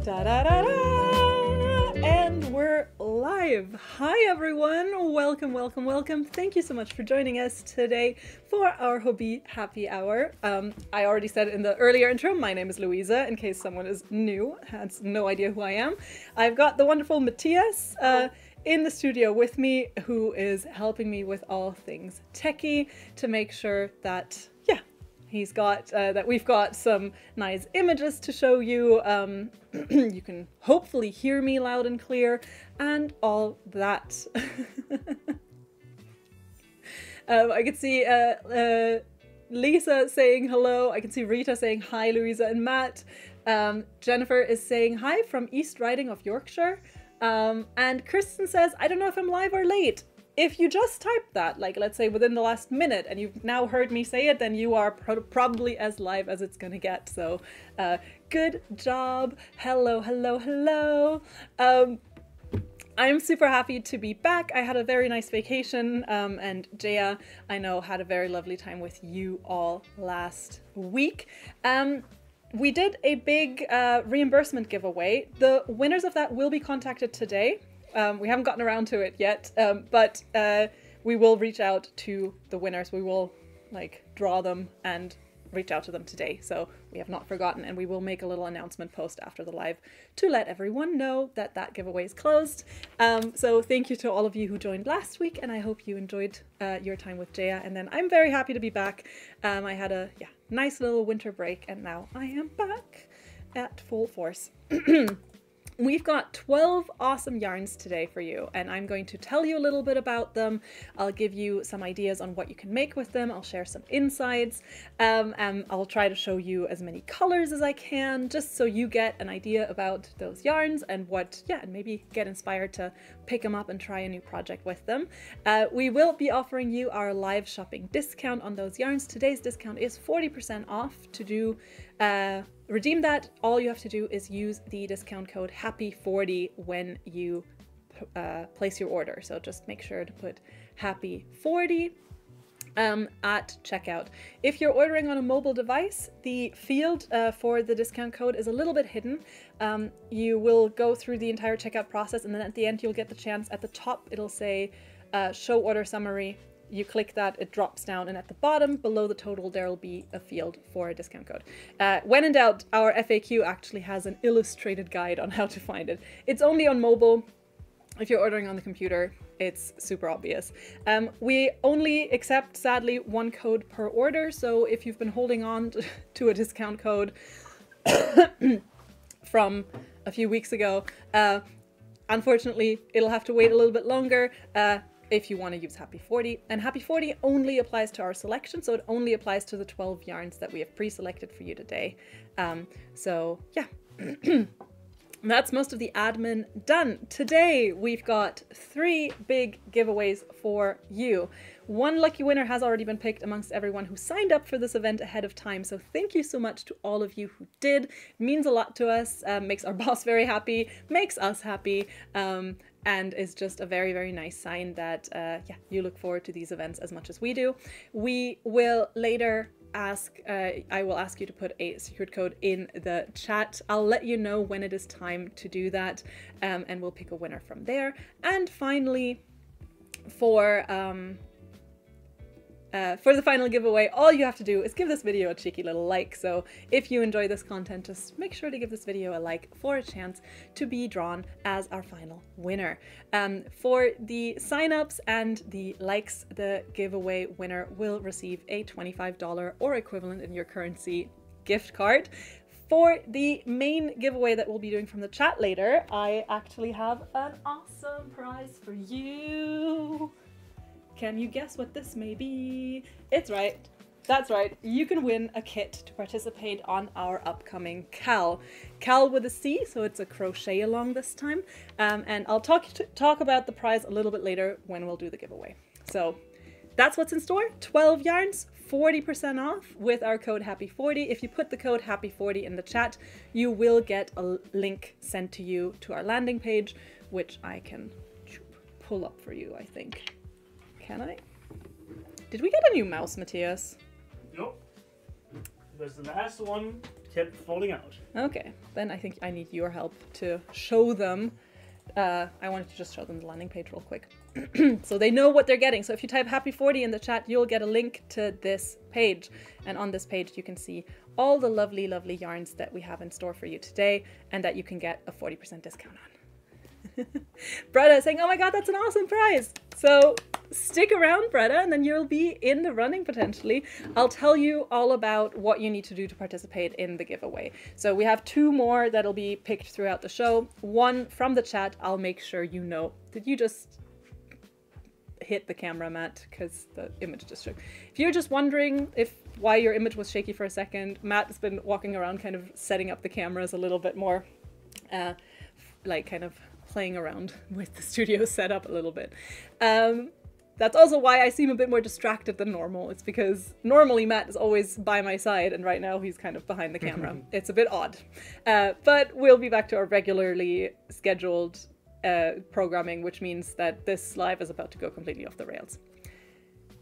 Da da da da! And we're live. Hi everyone, welcome, welcome, welcome. Thank you so much for joining us today for our Hobbii Happy Hour. I already said in the earlier intro, my name is Louisa, in case someone is new, has no idea who I am. I've got the wonderful Matthias in the studio with me, who is helping me with all things techie to make sure that, he's got, that we've got some nice images to show you. You can hopefully hear me loud and clear and all that. I can see Lisa saying hello. I can see Rita saying hi, Louisa and Matt. Jennifer is saying hi from East Riding of Yorkshire. And Kristen says, I don't know if I'm live or late. If you just typed that, like let's say within the last minute, and you've now heard me say it, then you are probably as live as it's gonna get. So good job. Hello, hello, hello. I'm super happy to be back. I had a very nice vacation, and Jaya, I know, had a very lovely time with you all last week. We did a big reimbursement giveaway. The winners of that will be contacted today. We haven't gotten around to it yet, but we will reach out to the winners. We will draw them and reach out to them today. So we have not forgotten, and we will make a little announcement post after the live to let everyone know that that giveaway is closed. So thank you to all of you who joined last week, and I hope you enjoyed your time with Jaya. And then I'm very happy to be back. I had a nice little winter break, and now I am back at full force. We've got 12 awesome yarns today for you, and I'm going to tell you a little bit about them. I'll give you some ideas on what you can make with them. I'll share some insights. I'll try to show you as many colors as I can, just so you get an idea about those yarns and and maybe get inspired to pick them up and try a new project with them. We will be offering you our live shopping discount on those yarns. Today's discount is 40% off. To redeem that, all you have to do is use the discount code HAPPY40 when you place your order. So just make sure to put HAPPY40 at checkout. If you're ordering on a mobile device, the field for the discount code is a little bit hidden. You will go through the entire checkout process, and then at the end you'll get the chance. At the top it'll say show order summary. You click that, it drops down, and at the bottom below the total there will be a field for a discount code. When in doubt, our FAQ actually has an illustrated guide on how to find it. It's only on mobile. If you're ordering on the computer, it's super obvious. We only accept, sadly, one code per order, so if you've been holding on to a discount code from a few weeks ago, unfortunately it'll have to wait a little bit longer if you want to use HAPPY40. And HAPPY40 only applies to our selection, so it only applies to the 12 yarns that we have pre-selected for you today. So yeah, that's most of the admin done. Today we've got 3 big giveaways for you. One lucky winner has already been picked amongst everyone who signed up for this event ahead of time, so thank you so much to all of you who did. It means a lot to us, makes our boss very happy, makes us happy, and is just a very, very nice sign that you look forward to these events as much as we do. We will later I will ask you to put a secret code in the chat. I'll let you know when it is time to do that, and we'll pick a winner from there. And finally, for the final giveaway, all you have to do is give this video a cheeky little like. So if you enjoy this content, just make sure to give this video a like for a chance to be drawn as our final winner. For the signups and the likes, the giveaway winner will receive a $25 or equivalent in your currency gift card. For the main giveaway that we'll be doing from the chat later, I actually have an awesome prize for you. Can you guess what this may be? It's right. That's right. You can win a kit to participate on our upcoming Cal. Cal with a C, so it's a crochet along this time. And I'll talk about the prize a little bit later when we'll do the giveaway. So that's what's in store. 12 yarns, 40% off with our code HAPPY40. If you put the code HAPPY40 in the chat, you will get a link sent to you to our landing page, which I can pull up for you, I think. Can I? Did we get a new mouse, Matthias? Nope. There's the last one kept falling out. Okay, then I think I need your help to show them. I wanted to just show them the landing page real quick. So they know what they're getting. So if you type happy 40 in the chat, you'll get a link to this page. And on this page, you can see all the lovely, lovely yarns that we have in store for you today and that you can get a 40% discount on. Bretta is saying, oh my God, that's an awesome prize. So stick around, Bretta, and then you'll be in the running potentially. I'll tell you all about what you need to do to participate in the giveaway. So we have 2 more that'll be picked throughout the show. One from the chat, I'll make sure you know. Did you just hit the camera, Matt? Because the image just shook. If you're just wondering why your image was shaky for a second, Matt has been walking around kind of setting up the cameras a little bit more, like kind of playing around with the studio setup a little bit. That's also why I seem a bit more distracted than normal. It's because normally Matt is always by my side and right now he's kind of behind the camera. It's a bit odd. But we'll be back to our regularly scheduled programming, which means that this live is about to go completely off the rails.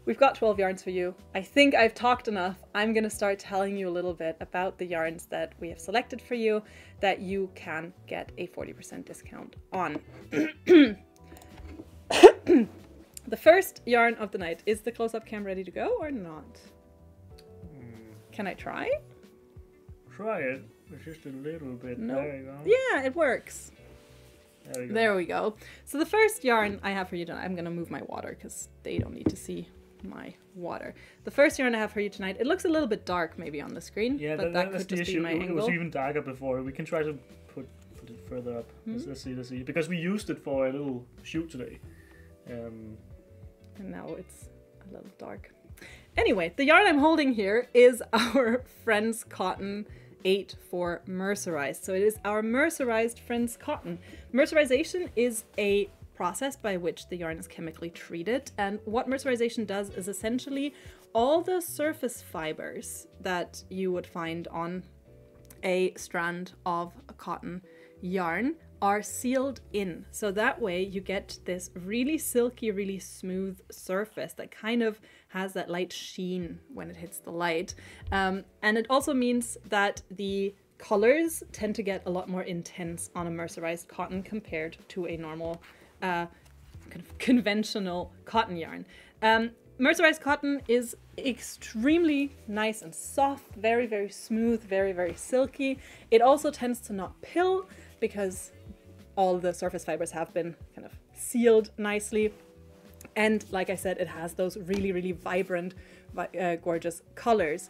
We've got 12 yarns for you. I think I've talked enough. I'm going to start telling you a little bit about the yarns that we have selected for you that you can get a 40% discount on. The first yarn of the night. Is the close-up cam ready to go or not? Can I try? Try it. It's just a little bit. No. There you go. Yeah, it works. There we go. There we go. So the first yarn I have for you tonight, I'm going to move my water because they don't need to see my water. The first yarn I have for you tonight, it looks a little bit dark maybe on the screen, Yeah, but that that's could the just be issue. my It angle. was even darker before. We can try to put it further up. Let's see. Because we used it for a little shoot today. And now it's a little dark. Anyway, the yarn I'm holding here is our Friends Cotton 8-4 mercerized. So it is our mercerized Friends Cotton. Mercerization is a process by which the yarn is chemically treated, and what mercerization does is essentially all the surface fibers that you would find on a strand of a cotton yarn are sealed in. So that way you get this really silky, really smooth surface that kind of has that light sheen when it hits the light. And it also means that the colors tend to get a lot more intense on a mercerized cotton compared to a normal kind of conventional cotton yarn. Mercerized cotton is extremely nice and soft, very, very smooth, very, very silky. It also tends to not pill because all the surface fibers have been kind of sealed nicely. And like I said, it has those really, really vibrant, gorgeous colors,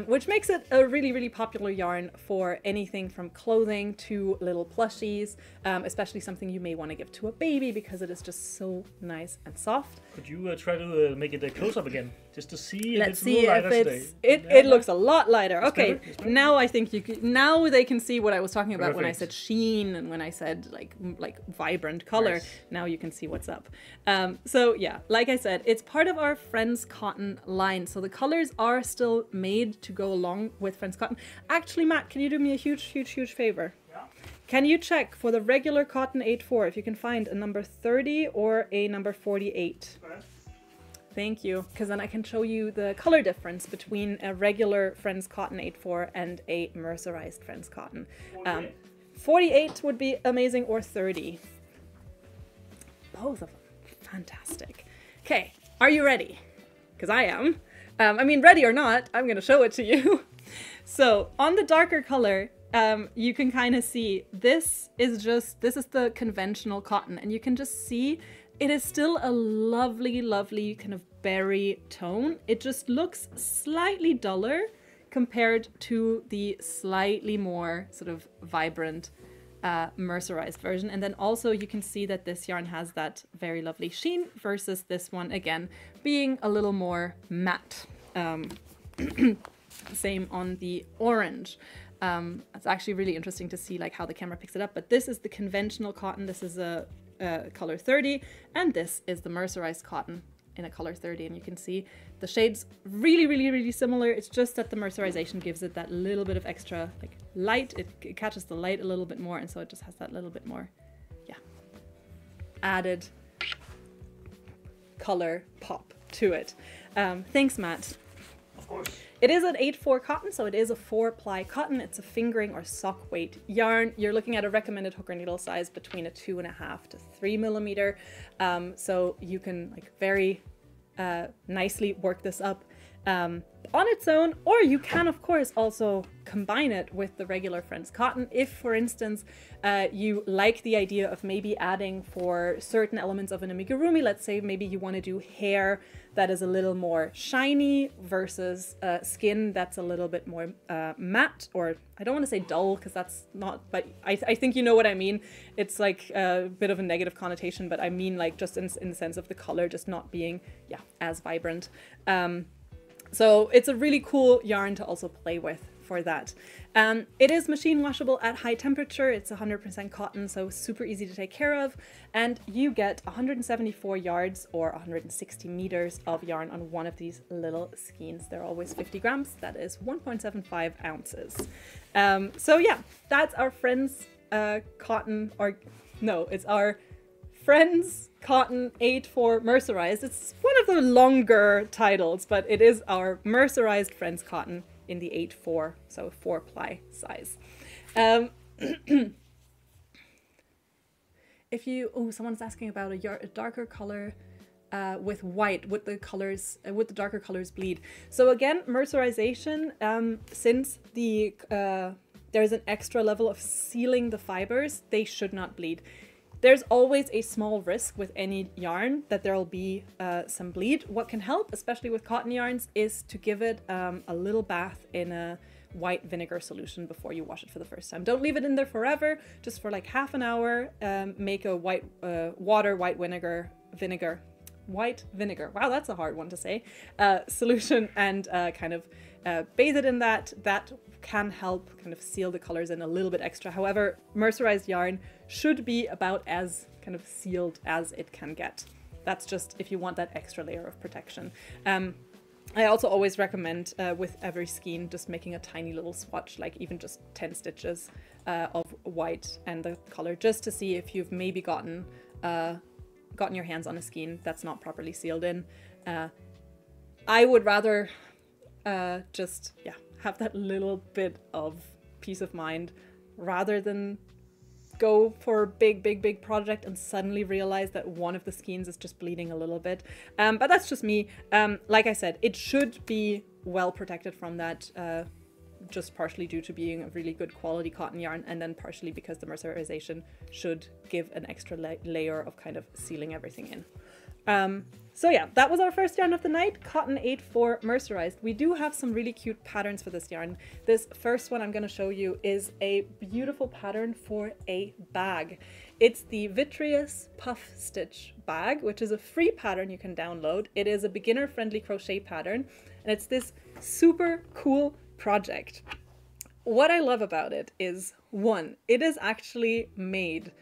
which makes it a really, really popular yarn for anything from clothing to little plushies, especially something you may want to give to a baby because it is just so nice and soft. Could you try to make it a close-up again, just to see if Let's it's see lighter if today? it looks a lot lighter. Okay, better? It's better? now I think you could, now they can see what I was talking about when I Perfect. said sheen and when I said like vibrant color. Nice. Now you can see what's up. So yeah, like I said, it's part of our Friends Cotton line. So the colors are still made to go along with Friends Cotton. Actually, Matt, can you do me a huge, huge, huge favor? Yeah. Can you check for the regular cotton 8-4 if you can find a number 30 or a number 48? Okay. Thank you, because then I can show you the color difference between a regular Friends Cotton 8-4 and a mercerized Friends Cotton. 48 would be amazing, or 30. Both of them. Fantastic. Okay, are you ready? Because I am. I mean, ready or not, I'm going to show it to you. So on the darker color, you can kind of see this is the conventional cotton, and you can just see it is still a lovely, lovely kind of berry tone. It just looks slightly duller compared to the slightly more sort of vibrant mercerized version. And then also you can see that this yarn has that very lovely sheen versus this one, again, being a little more matte. Same on the orange. It's actually really interesting to see like how the camera picks it up, but this is the conventional cotton. This is a color 30, and this is the mercerized cotton in a color 30, and you can see the shades really, really, really similar. It's just that the mercerization gives it that little bit of extra like light. It catches the light a little bit more, and so it just has that little bit more, yeah, added color pop to it. Thanks, Matt. Of course. It is an 8/4 cotton, so it is a 4-ply cotton. It's a fingering or sock weight yarn. You're looking at a recommended hooker needle size between a 2.5 to 3 millimeter. So you can like very nicely work this up on its own, or you can of course also combine it with the regular Friends cotton. If, for instance, you like the idea of maybe adding for certain elements of an amigurumi, let's say maybe you want to do hair that is a little more shiny versus skin that's a little bit more matte, or I don't want to say dull because that's not, but I think you know what I mean. It's like a bit of a negative connotation, but I mean like just in the sense of the color just not being, yeah, as vibrant. So it's a really cool yarn to also play with for that. It is machine washable at high temperature. It's 100% cotton, so super easy to take care of. And you get 174 yards or 160 meters of yarn on one of these little skeins. They're always 50 grams. That is 1.75 ounces. So yeah, that's our Friends cotton, or no, it's our Friends Cotton 8/4 mercerized. It's one of the longer titles, but it is our mercerized Friends Cotton in the 8/4, so 4-ply size. If you, oh, someone's asking about a darker color with white, would the darker colors bleed? So again, mercerization, since there's an extra level of sealing the fibers, they should not bleed. There's always a small risk with any yarn that there'll be some bleed. What can help, especially with cotton yarns, is to give it a little bath in a white vinegar solution before you wash it for the first time. Don't leave it in there forever, just for like half an hour. Make a white vinegar, wow, that's a hard one to say, solution, and kind of bathe it in that. That can help kind of seal the colors in a little bit extra. However, mercerized yarn should be about as kind of sealed as it can get. That's just if you want that extra layer of protection. I also always recommend with every skein just making a tiny little swatch, like even just 10 stitches of white and the color, just to see if you've maybe gotten your hands on a skein that's not properly sealed in. I would rather just, yeah, have that little bit of peace of mind rather than go for a big project and suddenly realize that one of the skeins is just bleeding a little bit. But that's just me. Like I said, it should be well protected from that, just partially due to being a really good quality cotton yarn, and then partially because the mercerization should give an extra layer of kind of sealing everything in. So yeah, that was our first yarn of the night, Cotton 8/4 mercerized. We do have some really cute patterns for this yarn. This first one I'm going to show you is a beautiful pattern for a bag. It's the Vitreous Puff Stitch bag, which is a free pattern you can download. It is a beginner-friendly crochet pattern, and it's this super cool project. What I love about it is, one, it is actually made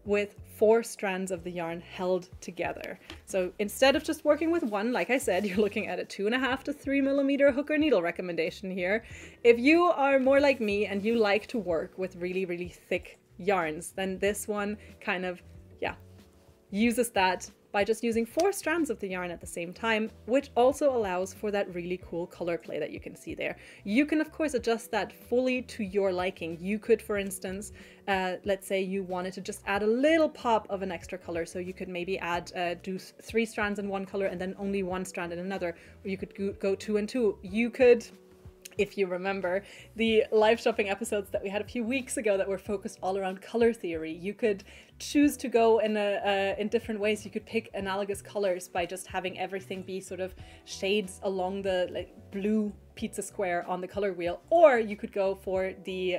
with 4 strands of the yarn held together. So instead of just working with one, like I said, you're looking at a 2.5 to 3 millimeter hooker needle recommendation here. If you are more like me and you like to work with really thick yarns, then this one kind of, yeah, uses that by just using 4 strands of the yarn at the same time, which also allows for that really cool color play that you can see there. You can of course adjust that fully to your liking. You could, for instance, let's say you wanted to just add a little pop of an extra color, so you could maybe add do 3 strands in one color and then only 1 strand in another, or you could go 2 and 2. You could, if you remember the live shopping episodes that we had a few weeks ago that were focused all around color theory, you could choose to go in different ways. You could pick analogous colors by just having everything be sort of shades along the like blue pizza square on the color wheel, or you could go for the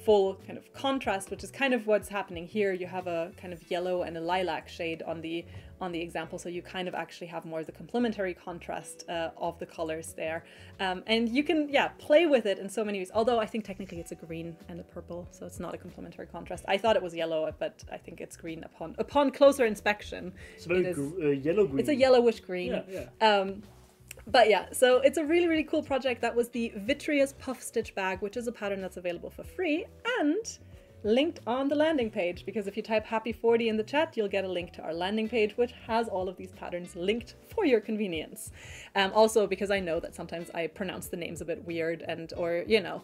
full kind of contrast, which is kind of what's happening here. You have a kind of yellow and a lilac shade on the example, so you kind of actually have more of the complementary contrast of the colors there, and you can, yeah, play with it in so many ways, although I think technically it's a green and a purple, so it's not a complementary contrast. I thought it was yellow, but I think it's green upon closer inspection. It's very yellow green. It's a yellowish green. Yeah. But yeah, so it's a really cool project. That was the Vitreous Puff Stitch bag, which is a pattern that's available for free. And linked on the landing page, because if you type happy40 in the chat, you'll get a link to our landing page, which has all of these patterns linked for your convenience. Also, because I know that sometimes I pronounce the names a bit weird, and, or, you know,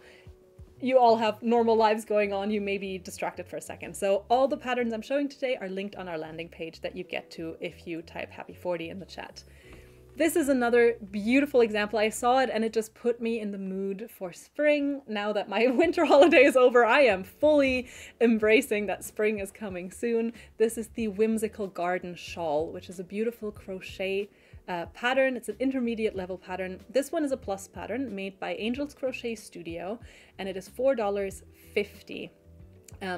you all have normal lives going on, you may be distracted for a second. So all the patterns I'm showing today are linked on our landing page that you get to if you type happy40 in the chat. This is another beautiful example. I saw it and it just put me in the mood for spring. Now that my winter holiday is over, I am fully embracing that spring is coming soon. This is the Whimsical Garden Shawl, which is a beautiful crochet pattern. It's an intermediate level pattern. This one is a plus pattern made by Angel's Crochet Studio, and it is $4.50.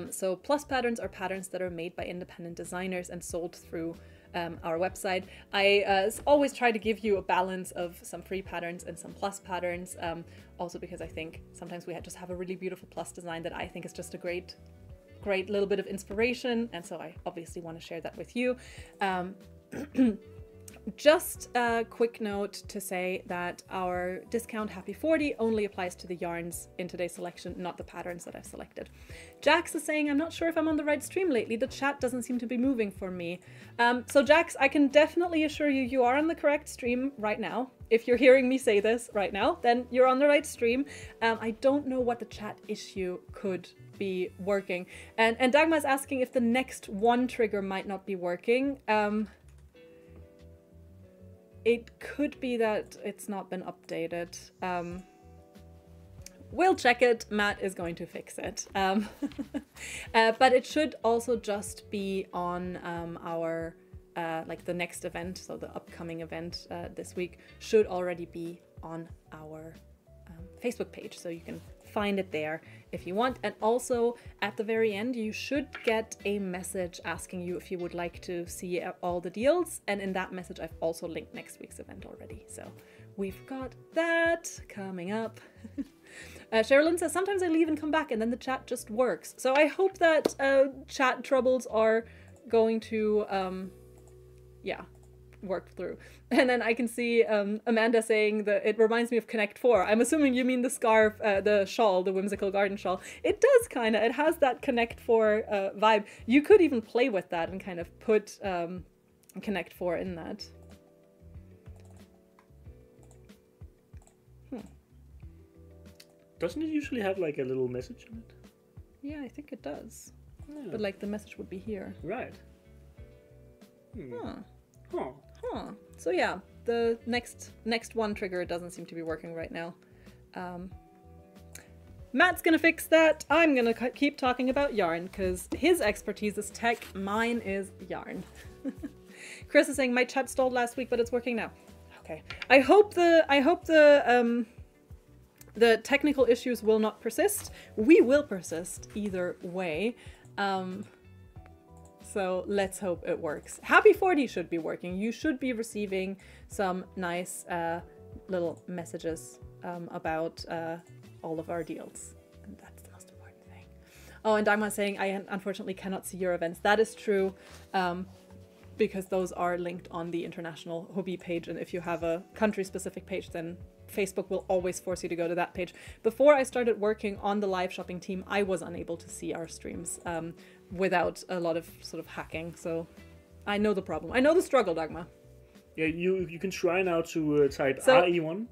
So plus patterns are patterns that are made by independent designers and sold through our website. I always try to give you a balance of some free patterns and some plus patterns, also because I think sometimes we just have a really beautiful plus design that I think is just a great little bit of inspiration, and so I obviously want to share that with you. Just a quick note to say that our discount happy40 only applies to the yarns in today's selection, not the patterns that I've selected. Jax is saying, I'm not sure if I'm on the right stream lately. The chat doesn't seem to be moving for me. So Jax, I can definitely assure you, you are on the correct stream right now. If you're hearing me say this right now, then you're on the right stream. I don't know what the chat issue could be working. And Dagmar's asking if the next one trigger might not be working. It could be that it's not been updated. We'll check it. Matt is going to fix it. But it should also just be on our, like the next event, so the upcoming event this week should already be on our Facebook page, so you can find it there if you want. And also at the very end, you should get a message asking you if you would like to see all the deals. And in that message, I've also linked next week's event already. So we've got that coming up. Sherilyn says, sometimes I leave and come back and then the chat just works. So I hope that chat troubles are going to, yeah, work through. And then I can see Amanda saying that it reminds me of Connect 4. I'm assuming you mean the scarf, the shawl, the Whimsical Garden Shawl. It does kind of, it has that Connect 4 vibe. You could even play with that and kind of put Connect 4 in that. Doesn't it usually have like a little message on it? Yeah, I think it does. Yeah. But like the message would be here. Right. Huh. Huh. Huh. So yeah, the next one trigger doesn't seem to be working right now. Matt's gonna fix that. I'm gonna keep talking about yarn because his expertise is tech, mine is yarn. Chris is saying my chat stalled last week, but it's working now. Okay. I hope the technical issues will not persist. We will persist either way. So let's hope it works. happy40 should be working. You should be receiving some nice little messages about all of our deals. And that's the most important thing. Oh, and Dagmar saying, I unfortunately cannot see your events. That is true, because those are linked on the international Hobbii page. And if you have a country-specific page, then Facebook will always force you to go to that page. Before I started working on the live shopping team, I was unable to see our streams without a lot of sort of hacking. So I know the problem. I know the struggle, Dagmar. Yeah, you can try now to type RE1.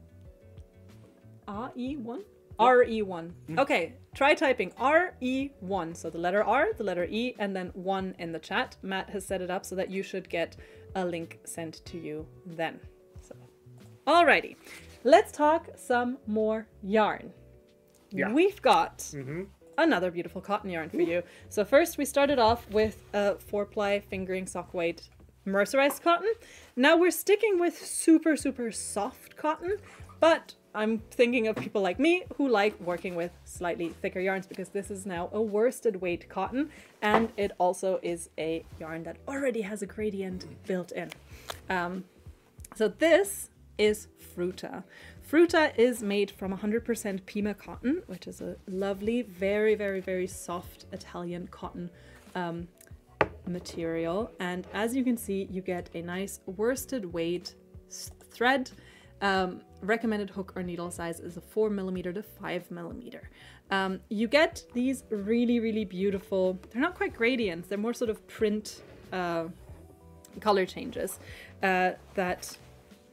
RE1? Yeah. RE1. Okay, try typing RE1. So the letter R, the letter E, and then 1 in the chat. Matt has set it up so that you should get a link sent to you then. So, alrighty. Let's talk some more yarn. Yeah. We've got another beautiful cotton yarn for you. So first we started off with a 4-ply fingering sock weight mercerized cotton. Now we're sticking with super, super soft cotton, but I'm thinking of people like me who like working with slightly thicker yarns because this is now a worsted weight cotton, and it also is a yarn that already has a gradient built in. So this is Fruta. Fruta is made from 100% Pima cotton, which is a lovely, very, very, very soft Italian cotton material. And as you can see, you get a nice worsted weight thread. Recommended hook or needle size is a 4mm to 5mm. You get these really, really beautiful, they're not quite gradients, they're more sort of print color changes. That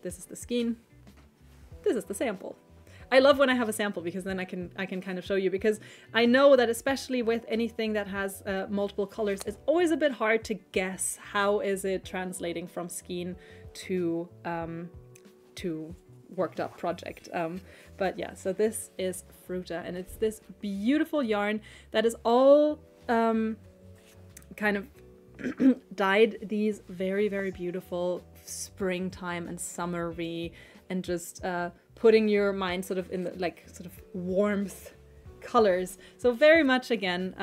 this is the skein, this is the sample. I love when I have a sample because then I can kind of show you, because I know that especially with anything that has multiple colors, it's always a bit hard to guess how is it translating from skein to worked up project. But yeah, so this is Fruta, and it's this beautiful yarn that is all kind of dyed these very, very beautiful springtime and summery, and just putting your mind sort of in the, like, sort of warmth colors. So very much, again,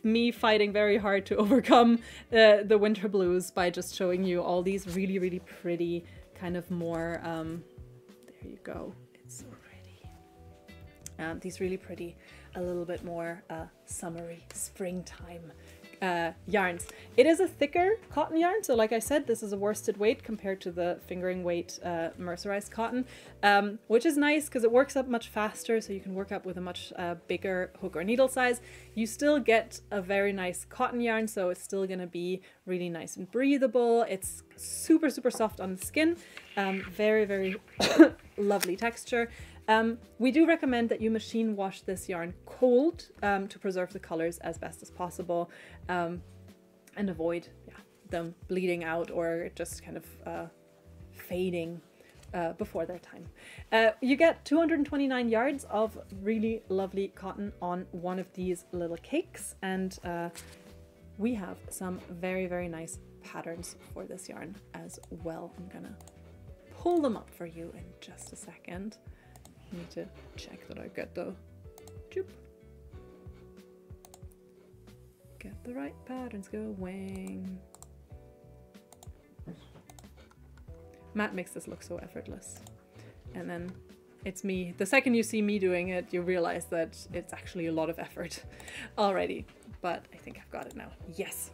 me fighting very hard to overcome the winter blues by just showing you all these really, really pretty kind of more, there you go, it's so pretty. These really pretty, a little bit more summery, springtime yarns. It is a thicker cotton yarn, so like I said, this is a worsted weight compared to the fingering weight mercerized cotton, which is nice because it works up much faster, so you can work up with a much bigger hook or needle size. You still get a very nice cotton yarn, so it's still going to be really nice and breathable. It's super, super soft on the skin, very, very lovely texture. We do recommend that you machine wash this yarn cold to preserve the colors as best as possible, and avoid them bleeding out or just kind of fading before their time. You get 229 yards of really lovely cotton on one of these little cakes, and we have some very, very nice patterns for this yarn as well. I'm gonna pull them up for you in just a second. Need to check that I get the right patterns going. Matt makes this look so effortless, and then it's me. The second you see me doing it, you realize that it's actually a lot of effort already, but I think I've got it now. Yes.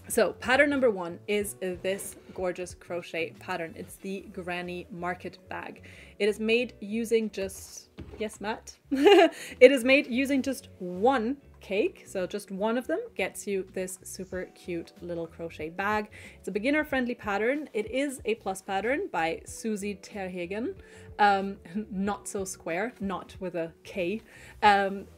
So pattern number 1 is this gorgeous crochet pattern. It's the Granny Market Bag. It is made using just, yes, Matt, it is made using just one cake. So just one of them gets you this super cute little crochet bag. It's a beginner friendly pattern. It is a plus pattern by Susie Terhagen. Not so square, not with a K.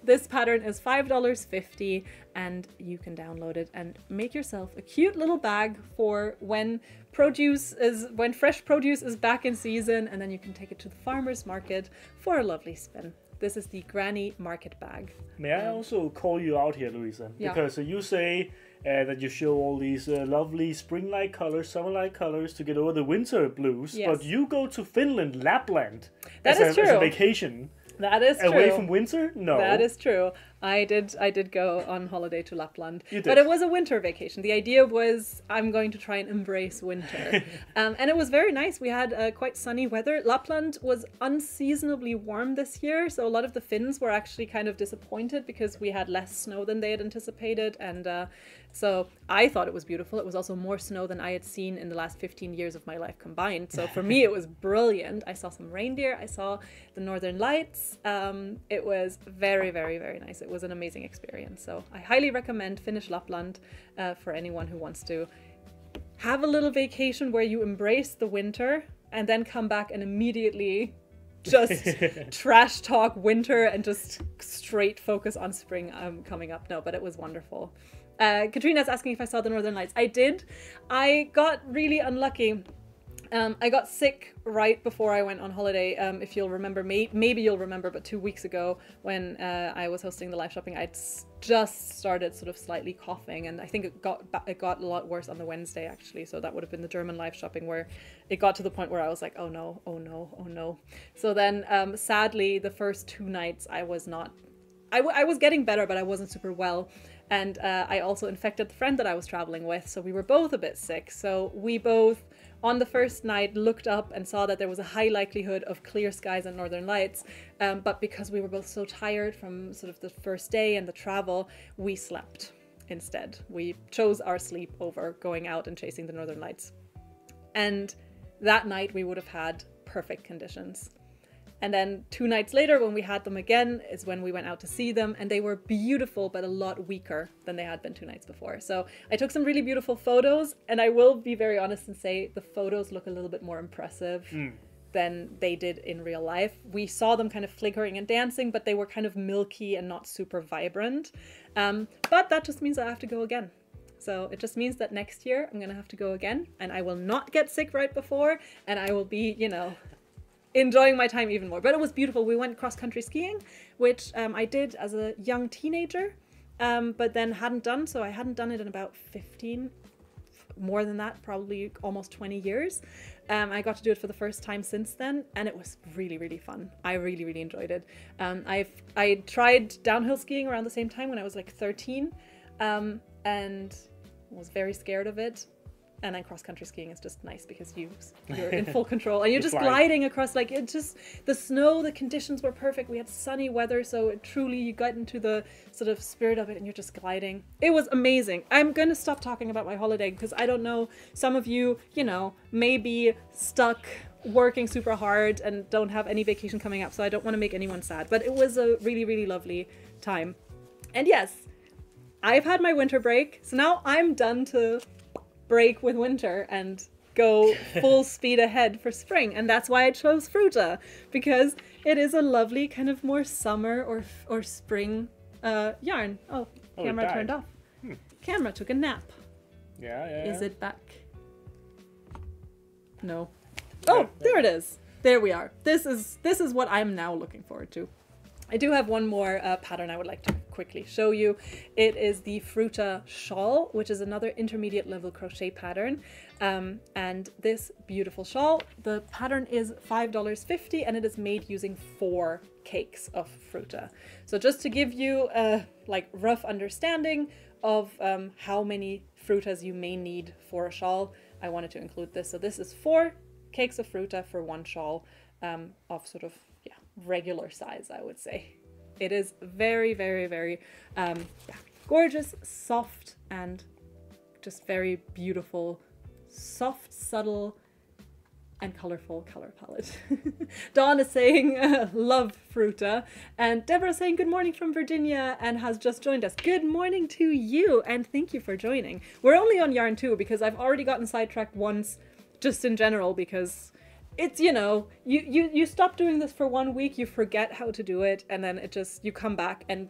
This pattern is $5.50, and you can download it and make yourself a cute little bag for when fresh produce is back in season, and then you can take it to the farmer's market for a lovely spin. This is the Granny Market Bag. May I also call you out here, Louisa? Yeah. Because you say that you show all these lovely spring-like colors, summer-like colors to get over the winter blues, yes. but you go to Finland, Lapland, that is true. As a vacation. That is true. Away from winter? No. That is true. I did go on holiday to Lapland. You did. But it was a winter vacation. The idea was I'm going to try and embrace winter. And it was very nice. We had quite sunny weather. Lapland was unseasonably warm this year, so a lot of the Finns were actually kind of disappointed because we had less snow than they had anticipated. And so I thought it was beautiful. It was also more snow than I had seen in the last 15 years of my life combined. So for me, it was brilliant. I saw some reindeer. I saw the Northern Lights. It was very, very, very nice. It was an amazing experience. So I highly recommend Finnish Lapland for anyone who wants to have a little vacation where you embrace the winter and then come back and immediately just trash talk winter and just straight focus on spring coming up. No, but it was wonderful. Katrina's asking if I saw the Northern Lights. I did. I got really unlucky. I got sick right before I went on holiday. If you'll remember, maybe you'll remember, but 2 weeks ago when I was hosting the live shopping, I'd just started sort of slightly coughing, and I think it got a lot worse on the Wednesday actually. So that would have been the German live shopping where it got to the point where I was like, oh no, oh no, oh no. So then sadly, the first 2 nights I was not. I was getting better, but I wasn't super well. And I also infected the friend that I was traveling with, so we were both a bit sick. So we both, on the first night, looked up and saw that there was a high likelihood of clear skies and Northern Lights. But because we were both so tired from sort of the first day and the travel, we slept instead. We chose our sleep over going out and chasing the Northern Lights. And that night we would have had perfect conditions. And then 2 nights later, when we had them again, is when we went out to see them, and they were beautiful, but a lot weaker than they had been 2 nights before. So I took some really beautiful photos, and I will be very honest and say the photos look a little bit more impressive than they did in real life. We saw them kind of flickering and dancing, but they were kind of milky and not super vibrant. But that just means I have to go again. So it just means that next year I'm gonna have to go again, and I will not get sick right before, and I will be, you know, enjoying my time even more. But it was beautiful. We went cross-country skiing, which I did as a young teenager, but then hadn't done. So I hadn't done it in about 15, more than that, probably almost 20 years. I got to do it for the first time since then, and it was really, really fun. I really, really enjoyed it. I tried downhill skiing around the same time when I was like 13, and was very scared of it. And then cross-country skiing is just nice because you're in full control, and you're just gliding across, like, it just, the snow, the conditions were perfect. We had sunny weather, so it truly, you got into the sort of spirit of it, and you're just gliding. It was amazing. I'm going to stop talking about my holiday because I don't know, some of you, you know, may be stuck working super hard and don't have any vacation coming up, so I don't want to make anyone sad. But it was a really, really lovely time. And yes, I've had my winter break, so now I'm done to break with winter and go full speed ahead for spring. And that's why I chose Fruta, because it is a lovely kind of more summer or spring yarn. Oh, camera turned off. Camera took a nap. Yeah. Is it back? No. Oh, there it is. There we are. This is what I'm now looking forward to. I do have one more pattern I would like to quickly show you. It is the Fruta shawl, which is another intermediate level crochet pattern. And this beautiful shawl, the pattern is $5.50, and it is made using 4 cakes of Fruta. So just to give you a like rough understanding of how many Frutas you may need for a shawl, I wanted to include this. So this is 4 cakes of Fruta for 1 shawl of sort of regular size, I would say. It is very, very, very gorgeous, soft, and just very beautiful, soft, subtle, and colorful color palette. Dawn is saying love Fruta, and Deborah is saying good morning from Virginia and has just joined us. Good morning to you, and thank you for joining. We're only on yarn 2 because I've already gotten sidetracked once, just in general, because it's, you know, you stop doing this for 1 week, you forget how to do it, and then it just, you come back, and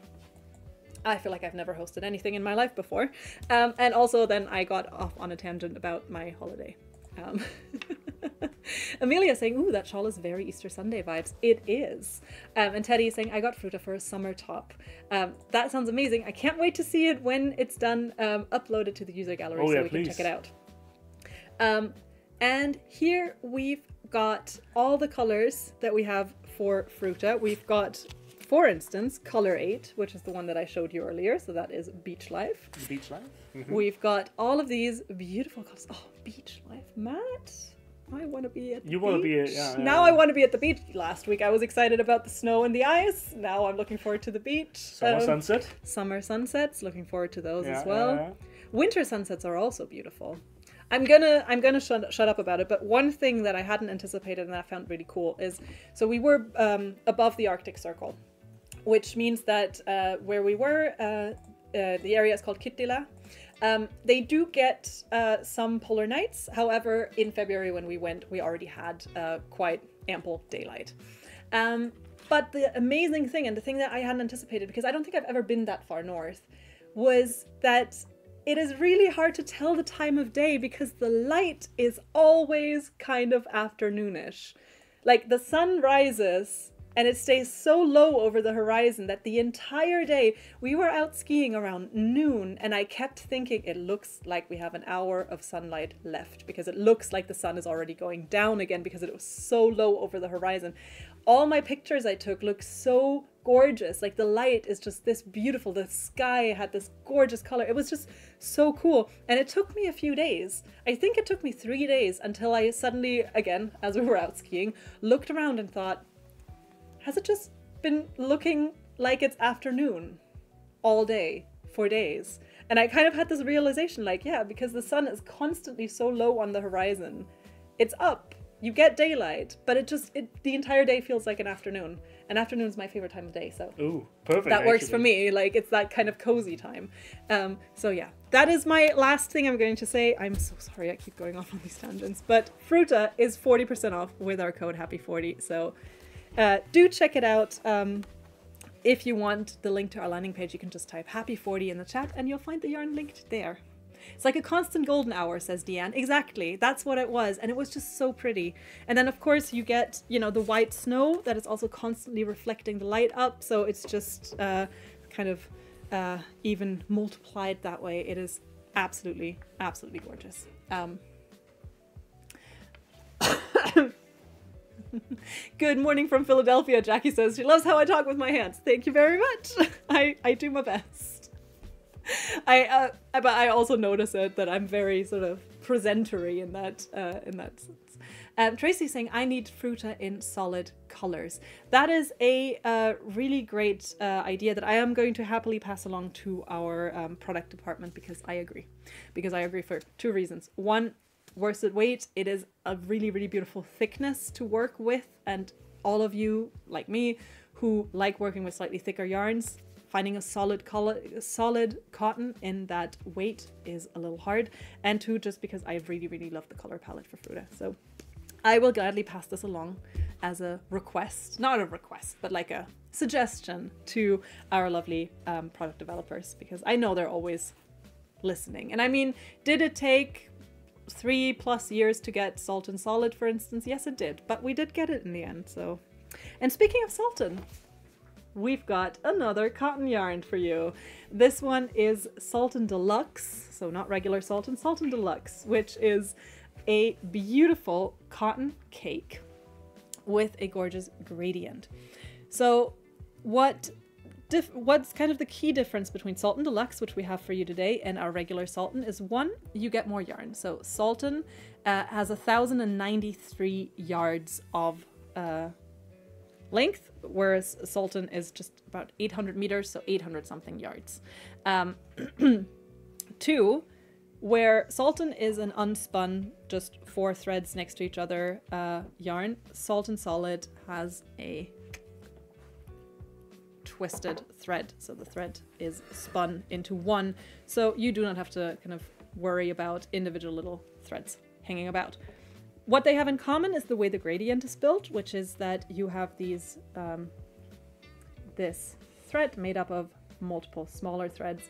I feel like I've never hosted anything in my life before. And also then I got off on a tangent about my holiday. Amelia saying, ooh, that shawl is very Easter Sunday vibes. It is. And Teddy is saying, I got Fruta for a summer top. That sounds amazing. I can't wait to see it when it's done. Upload it to the user gallery so we can check it out. And here we've got all the colors that we have for Fruta. We've got, for instance, color 8, which is the one that I showed you earlier. So that is Beach Life. Beach Life. Mm-hmm. We've got all of these beautiful colors. Oh, Beach Life, Matt. I want to be at the beach. You want to be at, yeah. Now I want to be at the beach. Last week I was excited about the snow and the ice. Now I'm looking forward to the beach. Summer sunset. Summer sunsets. Looking forward to those as well. Winter sunsets are also beautiful. I'm gonna shut up about it, but one thing that I hadn't anticipated and I found really cool is, so we were above the Arctic Circle, which means that where we were, the area is called Kittila. They do get some polar nights. However, in February when we went, we already had quite ample daylight. But the amazing thing, and the thing that I hadn't anticipated, because I don't think I've ever been that far north, was that it is really hard to tell the time of day because the light is always kind of afternoonish. Like the sun rises and it stays so low over the horizon that the entire day we were out skiing around noon, and I kept thinking it looks like we have an hour of sunlight left because it looks like the sun is already going down again because it was so low over the horizon. All my pictures I took look so gorgeous. Like the light is just this beautiful. The sky had this gorgeous color. It was just so cool. And it took me a few days. I think it took me 3 days until I suddenly, again, as we were out skiing, looked around and thought, has it just been looking like it's afternoon all day for days? And I kind of had this realization, like, yeah, because the sun is constantly so low on the horizon, it's up. You get daylight, but the entire day feels like an afternoon. And afternoon is my favorite time of day, so Ooh, perfect. that works for me. Like, it's that kind of cozy time. So yeah, that is my last thing I'm going to say. I'm so sorry I keep going off on these tangents, but Fruta is 40% off with our code Happy40. So do check it out. If you want the link to our landing page, you can just type Happy40 in the chat and you'll find the yarn linked there. It's like a constant golden hour, says Deanne. Exactly. That's what it was. And it was just so pretty. And then, of course, you get, you know, the white snow that is also constantly reflecting the light up. So it's just kind of even multiplied that way. It is absolutely, absolutely gorgeous. Good morning from Philadelphia. Jackie says she loves how I talk with my hands. Thank you very much. I do my best. But I also notice it that I'm very sort of presentery in that sense. Tracy's saying I need Fruta in solid colors. That is a really great idea that I am going to happily pass along to our product department because I agree. Because I agree for two reasons. One, worsted weight. It is a really, really beautiful thickness to work with, and all of you like me who like working with slightly thicker yarns, finding a solid cotton in that weight is a little hard. And two, just because I really, really love the color palette for Fruta. So I will gladly pass this along as a request, not a request, but like a suggestion to our lovely product developers, because I know they're always listening. And I mean, did it take 3+ years to get Sultan Solid, for instance? Yes, it did, but we did get it in the end. So, and speaking of Sultan, we've got another cotton yarn for you. This one is Sultan Deluxe, so not regular Sultan, Sultan Deluxe, which is a beautiful cotton cake with a gorgeous gradient. So what's kind of the key difference between Sultan Deluxe, which we have for you today, and our regular Sultan is, one, you get more yarn. So Sultan has 1,093 yards of length, whereas Sultan is just about 800 meters, so 800 something yards. Two, where Sultan is an unspun, just 4 threads next to each other yarn, Sultan Solid has a twisted thread, so the thread is spun into one, so you do not have to kind of worry about individual little threads hanging about. What they have in common is the way the gradient is built, which is that you have these this thread made up of multiple smaller threads,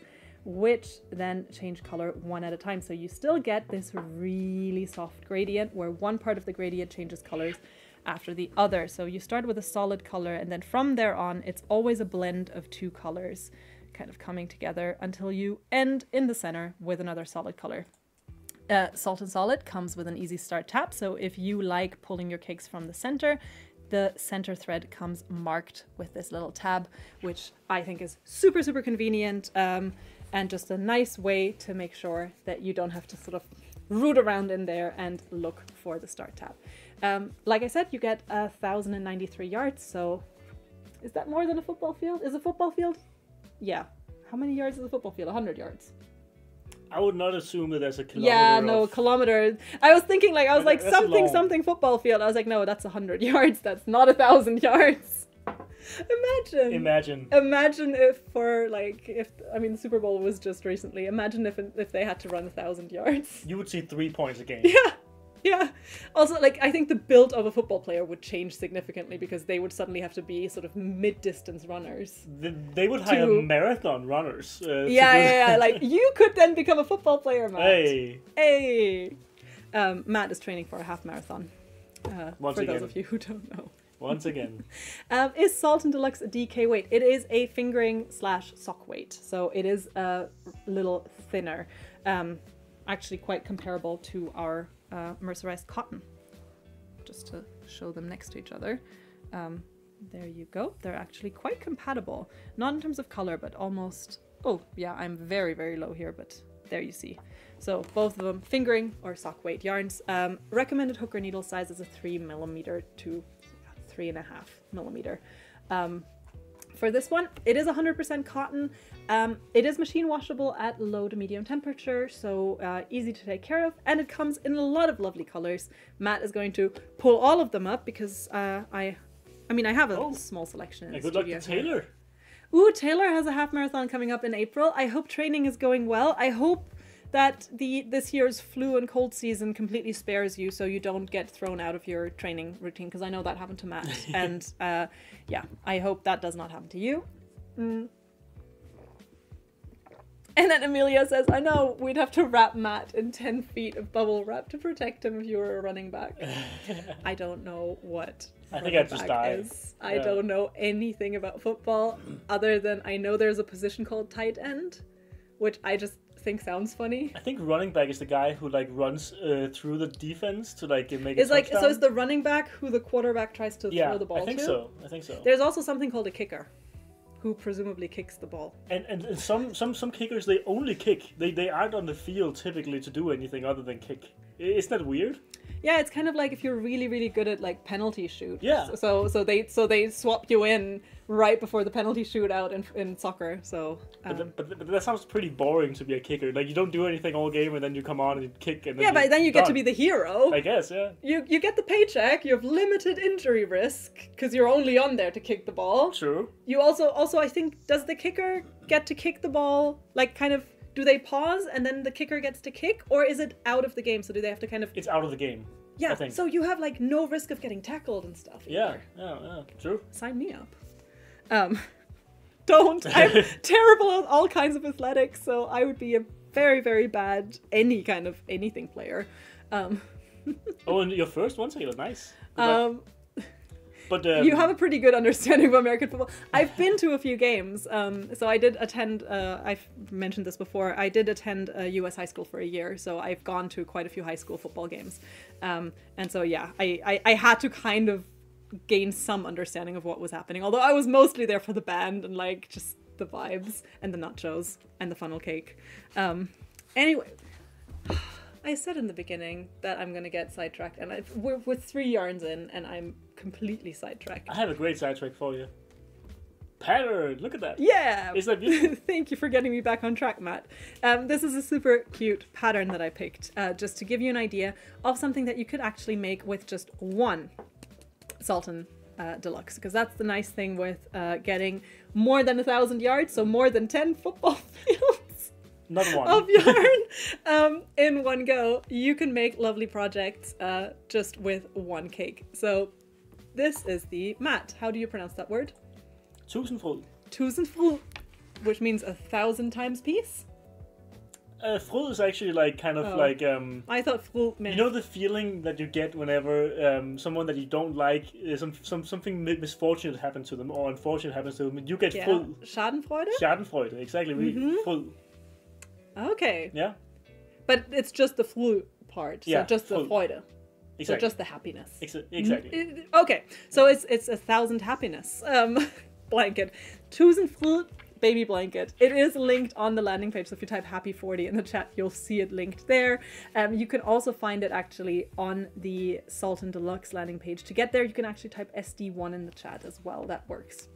which then change color one at a time. So you still get this really soft gradient where one part of the gradient changes colors after the other. So you start with a solid color, and then from there on, it's always a blend of 2 colors kind of coming together until you end in the center with another solid color. Sultan Solid comes with an easy start tab, so if you like pulling your cakes from the center thread comes marked with this little tab, which I think is super, super convenient, and just a nice way to make sure that you don't have to sort of root around in there and look for the start tab. Like I said, you get 1,093 yards, so is that more than a football field? Is a football field? Yeah. How many yards is a football field? 100 yards. I would not assume that there's a kilometer. Yeah, no, kilometer. I was thinking, like, I was like, something football field. I was like, no, that's 100 yards. That's not 1,000 yards. Imagine if for, like, I mean, the Super Bowl was just recently. Imagine if they had to run 1,000 yards. You would see 3 points a game. Yeah. Also, like, I think the build of a football player would change significantly because they would suddenly have to be sort of mid-distance runners. They would hire marathon runners. Yeah. Like, you could then become a football player, Matt. Hey. Matt is training for a half marathon. For those of you who don't know. Once again. Is Sultan Deluxe a DK weight? It is a fingering / sock weight. So it is a little thinner. Actually quite comparable to our mercerized cotton, just to show them next to each other. There you go. They're actually quite compatible, not in terms of color, but almost. Oh yeah, I'm very, very low here, but there you see. So both of them fingering or sock weight yarns. Recommended hook or needle size is a 3mm to 3.5mm. for this one, it is 100% cotton. It is machine washable at low to medium temperature, so easy to take care of, and it comes in a lot of lovely colors. Matt is going to pull all of them up because I have a small selection in the good luck studio to Taylor. Ooh, Taylor has a half marathon coming up in April. I hope training is going well. I hope that this year's flu and cold season completely spares you so you don't get thrown out of your training routine, because I know that happened to Matt. And yeah, I hope that does not happen to you. And then Amelia says, I know we'd have to wrap Matt in 10 feet of bubble wrap to protect him if you were a running back. I don't know what I think I'd just die. is. I don't know anything about football other than I know there's a position called tight end, which I just think sounds funny. I think running back is the guy who like runs through the defense to like make it's a touchdown. So it's the running back who the quarterback tries to throw the ball to? I think so. There's also something called a kicker, who presumably kicks the ball. And some kickers, they only kick. They aren't on the field typically to do anything other than kick. Isn't that weird? Yeah, it's kind of like if you're really, really good at like penalty shoot. Yeah. So they swap you in right before the penalty shootout in soccer. So. But that sounds pretty boring to be a kicker. Like you don't do anything all game and then you come on and you kick and then but then you get to be the hero. I guess, yeah. You get the paycheck. You have limited injury risk because you're only on there to kick the ball. True. You also I think, does the kicker get to kick the ball like kind of? Do they pause and then the kicker gets to kick, or is it out of the game? So do they have to kind of... It's out of the game. Yeah, I think. So you have like no risk of getting tackled and stuff either. Yeah, true. Sign me up. Don't. I'm terrible at all kinds of athletics, so I would be a very, very bad any kind of anything player. Oh, and your first one, Taylor, nice. But you have a pretty good understanding of American football. I've been to a few games. So I did attend, I've mentioned this before, I did attend a US high school for a year. So I've gone to quite a few high school football games. And so, yeah, I had to kind of gain some understanding of what was happening. Although I was mostly there for the band and like just the vibes and the nachos and the funnel cake. Anyway, I said in the beginning that I'm going to get sidetracked, and we're 3 yarns in and I'm completely sidetracked. I have a great sidetrack for you. Pattern! Look at that. Yeah! Isn't that beautiful? Thank you for getting me back on track, Matt. This is a super cute pattern that I picked, just to give you an idea of something that you could actually make with just one Sultan Deluxe, because that's the nice thing with getting more than 1,000 yards, so more than 10 football fields. Not one. Of yarn in one go. You can make lovely projects just with one cake. So this is the mat. How do you pronounce that word? Tusind, Tusind, which means 1,000 times piece. Fryd is actually like kind of like I thought fryd meant... You know the feeling that you get whenever someone that you don't like, something misfortunate happens to them or unfortunate happens to them, you get fryd. Schadenfreude? Schadenfreude, exactly. Fryd. Okay. Yeah. But it's just the fryd part. So just the Freude. Exactly. So just the happiness. Exactly. Okay. So it's 1,000 happiness blanket. Tusind fryd baby blanket. It is linked on the landing page. So if you type happy 40 in the chat, you'll see it linked there. You can also find it actually on the Sultan Deluxe landing page. To get there, you can actually type SD1 in the chat as well. That works.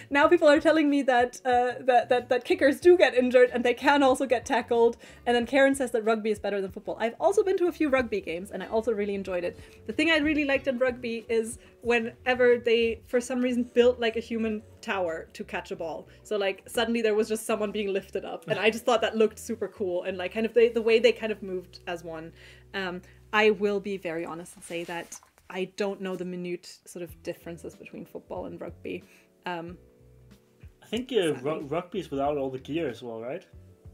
Now people are telling me that that kickers do get injured and they can also get tackled. And then Karen says that rugby is better than football. I've also been to a few rugby games and I also really enjoyed it. The thing I really liked in rugby is whenever they, for some reason, built like a human tower to catch a ball. So like suddenly there was just someone being lifted up, and I just thought that looked super cool, and like kind of the way they kind of moved as one. I will be very honest and say that I don't know the minute sort of differences between football and rugby. I think rugby is without all the gear as well, right?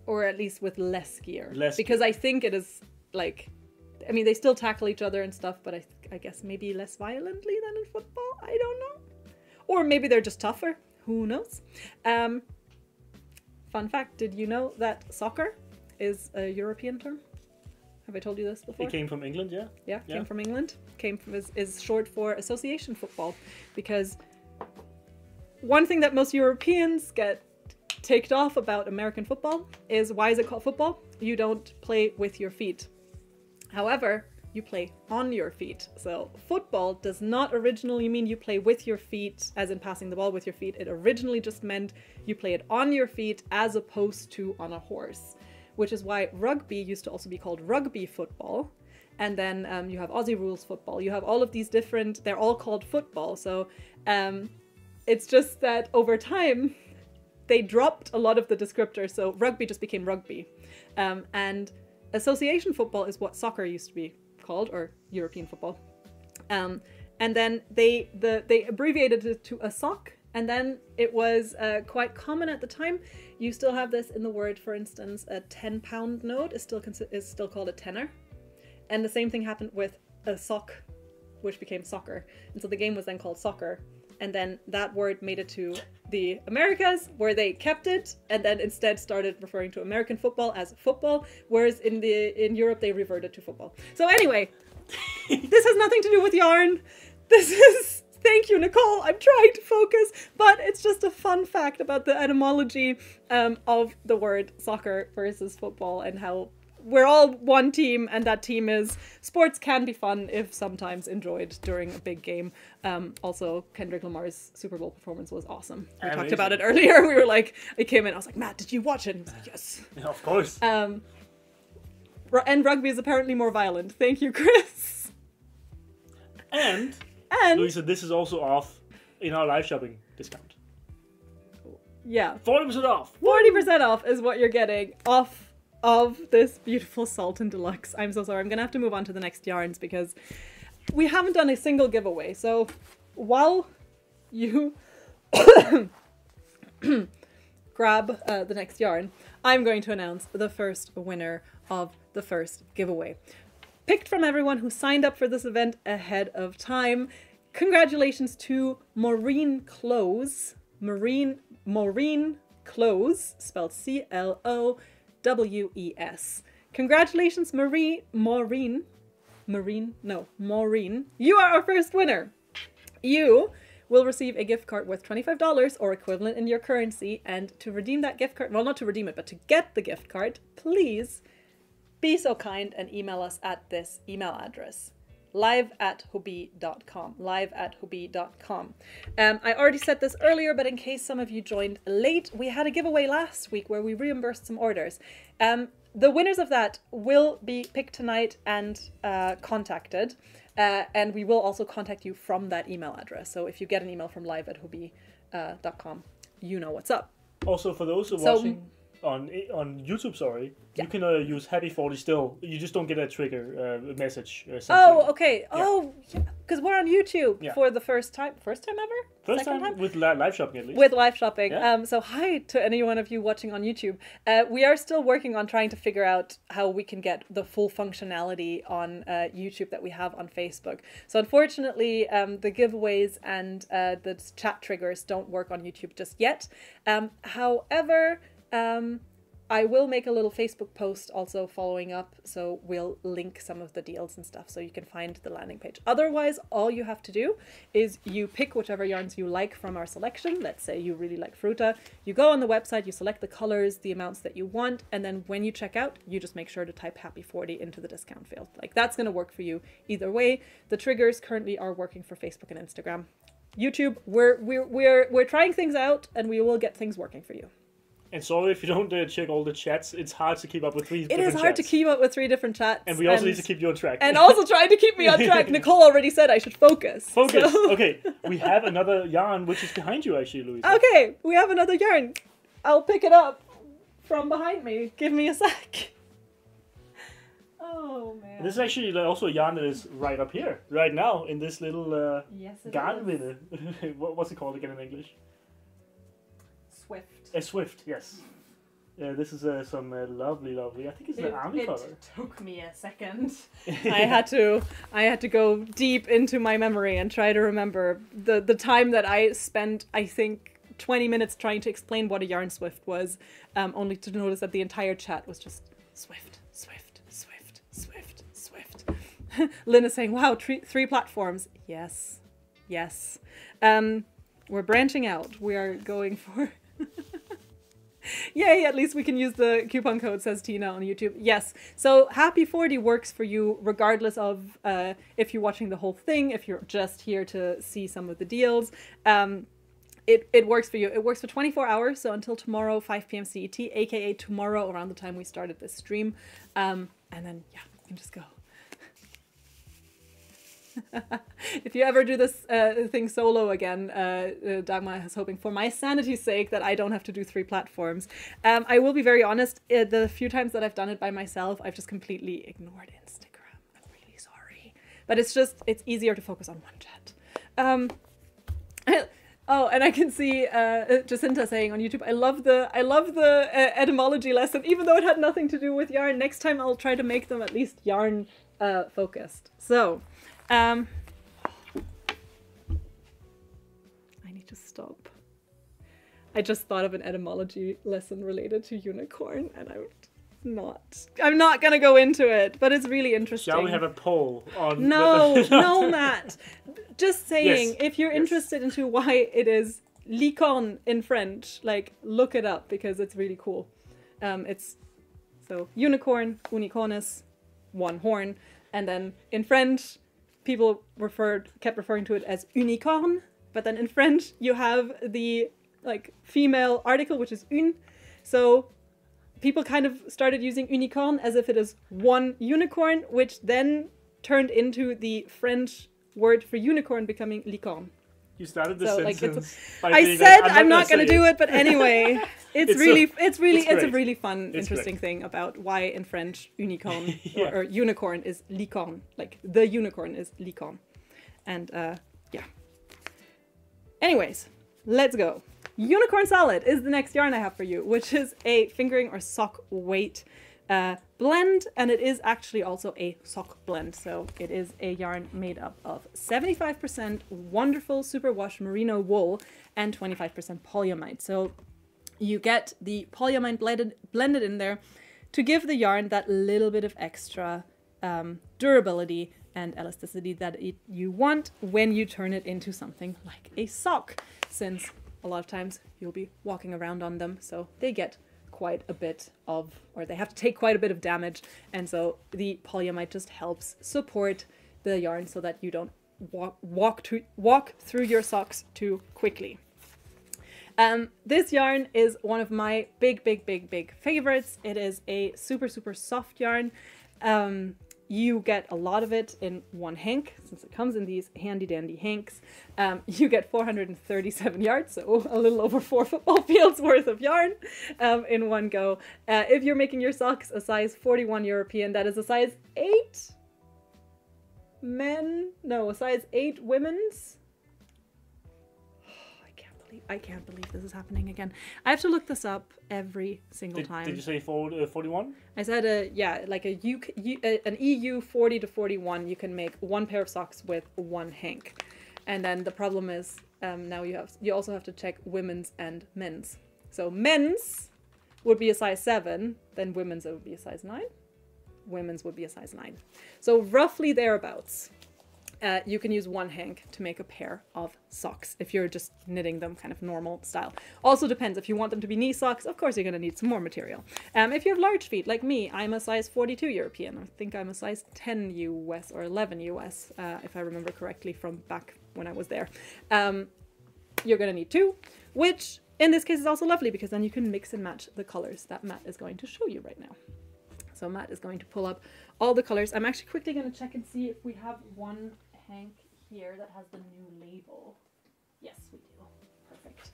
Or at least with less gear. Because I think it is like, I mean, they still tackle each other and stuff, but I guess maybe less violently than in football. I don't know. Or maybe they're just tougher. Who knows? Fun fact, did you know that soccer is a European term? Have I told you this before? It came from England, yeah? Yeah, came from England. Is short for association football, because one thing that most Europeans get ticked off about American football is, why is it called football? You don't play with your feet. However, you play on your feet. So football does not originally mean you play with your feet, as in passing the ball with your feet. It originally just meant you play it on your feet as opposed to on a horse, which is why rugby used to also be called rugby football. And then you have Aussie rules football. You have all of these different, they're all called football. So it's just that over time, they dropped a lot of the descriptors. So rugby just became rugby. And association football is what soccer used to be called, or European football. And then they abbreviated it to a sock. And then it was quite common at the time. You still have this in the word, for instance, a 10-pound note is still called a tenner. And the same thing happened with a sock, which became soccer. And so the game was then called soccer. And then that word made it to the Americas, where they kept it, and then instead started referring to American football as football, whereas in Europe they reverted to football. So anyway, this has nothing to do with yarn. This is... Thank you, Nicole. I'm trying to focus, but it's just a fun fact about the etymology of the word soccer versus football, and how we're all one team, and that team is... Sports can be fun if sometimes enjoyed during a big game. Also, Kendrick Lamar's Super Bowl performance was awesome. We talked about it earlier. We were like, I came in, I was like, Matt, did you watch it? And he was like, yes. Yeah, of course. And rugby is apparently more violent. Thank you, Chris. And Louisa, this is also off in our live shopping discount. Yeah. 40% off. 40% off is what you're getting off of this beautiful Sultan Deluxe. I'm so sorry. I'm going to have to move on to the next yarns because we haven't done a single giveaway. So while you grab the next yarn, I'm going to announce the first winner of the first giveaway. Picked from everyone who signed up for this event ahead of time. Congratulations to Maureen Close. Maureen Close, spelled C-L-O-W-E-S. Congratulations, Maureen. You are our first winner. You will receive a gift card worth $25 or equivalent in your currency. And to redeem that gift card, well, not to redeem it, but to get the gift card, please be so kind and email us at this email address. live@hobbii.com. live@hobbii.com. I already said this earlier, but in case some of you joined late, we had a giveaway last week where we reimbursed some orders. The winners of that will be picked tonight and contacted. And we will also contact you from that email address. So if you get an email from live@hobbii.com, you know what's up. Also, for those who are watching on YouTube, you can use Happy 40 still. You just don't get a trigger message. Oh, okay. Yeah. Oh, because we're on YouTube for the first time. First time ever? First time with live shopping, at least. With live shopping. Yeah. So hi to any one of you watching on YouTube. We are still working on trying to figure out how we can get the full functionality on YouTube that we have on Facebook. So unfortunately, the giveaways and the chat triggers don't work on YouTube just yet. However, I will make a little Facebook post also following up, so we'll link some of the deals and stuff so you can find the landing page. Otherwise, all you have to do is you pick whichever yarns you like from our selection. Let's say you really like Fruta. You go on the website, you select the colors, the amounts that you want, and then when you check out, you just make sure to type Happy 40 into the discount field. Like, that's going to work for you either way. The triggers currently are working for Facebook and Instagram. YouTube, we're trying things out, and we will get things working for you. And sorry if you don't check all the chats. It's hard to keep up with 3 different chats. It is hard to keep up with 3 different chats. And we also need to keep you on track. And also trying to keep me on track. Nicole already said I should focus. Focus. So. Okay. We have another yarn, which is behind you, actually, Louisa. Okay. We have another yarn. I'll pick it up from behind me. Give me a sec. Oh, man. This is actually also a yarn that is right up here, right now, in this little garnvinne. What's it called again in English? Swift. A swift, yes. This is some lovely. I think it's an army color. It took me a second. I had to go deep into my memory and try to remember the time that I spent, I think, 20 minutes trying to explain what a yarn swift was, only to notice that the entire chat was just swift. Lynn is saying, wow, 3 platforms. Yes. We're branching out. We are going for... Yay, at least we can use the coupon code, says Tina on YouTube. Yes, so Happy 40 works for you regardless of if you're watching the whole thing, if you're just here to see some of the deals. It works for you. It works for 24 hours, so until tomorrow, 5 p.m. CET, aka tomorrow around the time we started this stream. And then, yeah, you can just go. If you ever do this thing solo again, Dagmar is hoping for my sanity's sake that I don't have to do 3 platforms. I will be very honest, the few times that I've done it by myself, I've just completely ignored Instagram. I'm really sorry. But it's easier to focus on one chat. Oh, and I can see Jacinta saying on YouTube, I love the etymology lesson, even though it had nothing to do with yarn. Next time I'll try to make them at least yarn focused. So, I need to stop. I just thought of an etymology lesson related to unicorn, and I'm not gonna go into it, but it's really interesting. Shall we have a poll on? No, Matt. Just saying, Yes. If you're interested into why it is licorne in French, like look it up because it's really cool. It's so unicorn, unicornis, one horn, and then in French, people kept referring to it as unicorn, but then in French you have the like female article, which is une. So people kind of started using unicorn as if it is one unicorn, which then turned into the French word for unicorn becoming licorne. You started the So, sentence. I said I'm not going to do it, but anyway, it's a really fun, interesting thing about why in French unicorn or unicorn is licorne. Like the unicorn is licorne, and yeah. Anyways, let's go. Unicorn Solid is the next yarn I have for you, which is a fingering or sock weight blend, and it is actually also a sock blend. So it is a yarn made up of 75% wonderful superwash merino wool and 25% polyamide. So you get the polyamide blended in there to give the yarn that little bit of extra durability and elasticity that you want when you turn it into something like a sock, since a lot of times you'll be walking around on them, so they get quite a bit of, or they have to take quite a bit of damage, and so the polyamide just helps support the yarn so that you don't walk through your socks too quickly. This yarn is one of my big favorites. It is a super soft yarn. You get a lot of it in one hank, since it comes in these handy dandy hanks. You get 437 yards, so a little over 4 football fields worth of yarn in one go. If you're making your socks a size 41 European, that is a size 8 men, no, a size 8 women's. I can't believe this is happening again. I have to look this up every single time. Did you say 41? I said, yeah, like an EU 40 to 41, you can make one pair of socks with one hank. And then the problem is now you also have to check women's and men's. So men's would be a size 7, then women's it would be a size 9. Women's would be a size 9. So roughly thereabouts. You can use one hank to make a pair of socks if you're just knitting them kind of normal style. Also depends, if you want them to be knee socks, of course you're going to need some more material. If you have large feet like me, I'm a size 42 European. I think I'm a size 10 US or 11 US, if I remember correctly from back when I was there. You're going to need 2, which in this case is also lovely because then you can mix and match the colors that Matt is going to show you right now. So Matt is going to pull up all the colors. I'm actually quickly going to check and see if we have one hank here that has the new label. Yes, we do. Perfect.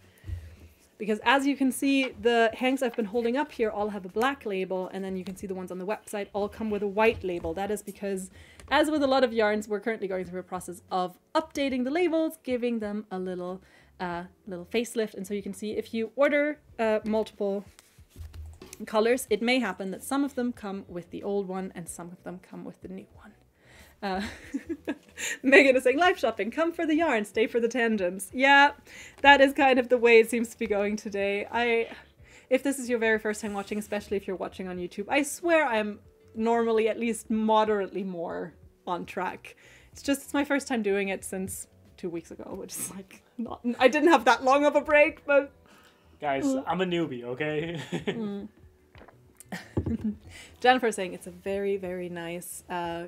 Because as you can see, the hanks I've been holding up here all have a black label, and then you can see the ones on the website all come with a white label. That is because, as with a lot of yarns, we're currently going through a process of updating the labels, giving them a little facelift. And so you can see if you order multiple colors, it may happen that some of them come with the old one and some of them come with the new one. Megan is saying, live shopping, come for the yarn, stay for the tangents. Yeah, that is kind of the way it seems to be going today. If this is your very first time watching, especially if you're watching on YouTube, I swear I'm normally at least moderately more on track. It's my first time doing it since 2 weeks ago, which is like, I didn't have that long of a break, but Guys, I'm a newbie, okay? Jennifer is saying it's a very, very nice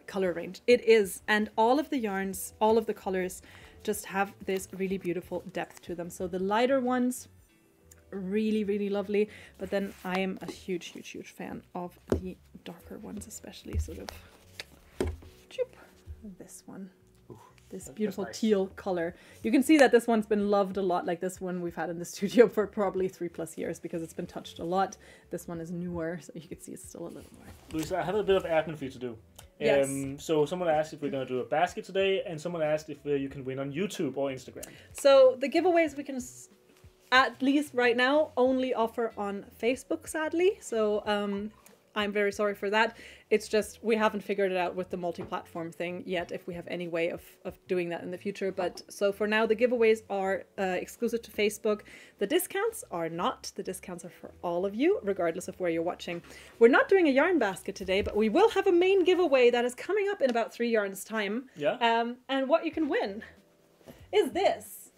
color range. It is, and all of the yarns, all of the colors just have this really beautiful depth to them. So the lighter ones, really, really lovely, but then I am a huge, huge, huge fan of the darker ones, especially sort of this one. This beautiful nice. teal color. You can see that this one's been loved a lot. Like this one we've had in the studio for probably 3+ years because it's been touched a lot. This one is newer, so you can see it's still a little more. Luisa, I have a bit of admin for you to do. Yes. So someone asked if we're going to do a basket today, and someone asked if you can win on YouTube or Instagram. So the giveaways we can, at least right now, only offer on Facebook, sadly. So I'm very sorry for that. It's just we haven't figured it out with the multi-platform thing yet, if we have any way of doing that in the future. But so for now, the giveaways are exclusive to Facebook. The discounts are not. The discounts are for all of you, regardless of where you're watching. We're not doing a yarn basket today, but we will have a main giveaway that is coming up in about 3 yarns time. Yeah. And what you can win is this.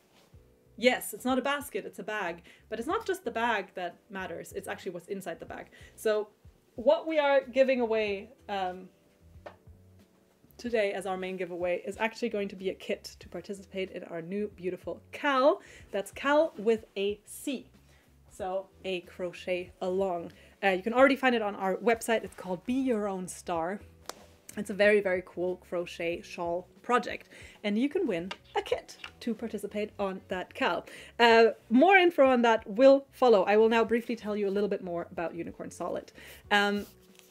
Yes, it's not a basket, it's a bag. But it's not just the bag that matters. It's actually what's inside the bag. So what we are giving away today as our main giveaway is actually going to be a kit to participate in our new beautiful CAL. That's CAL with a C. So a crochet along. You can already find it on our website. It's called Be Your Own Star. It's a very, very cool crochet shawl project. And you can win a kit to participate on that CAL. More info on that will follow. I will now briefly tell you a little bit more about Unicorn Solid.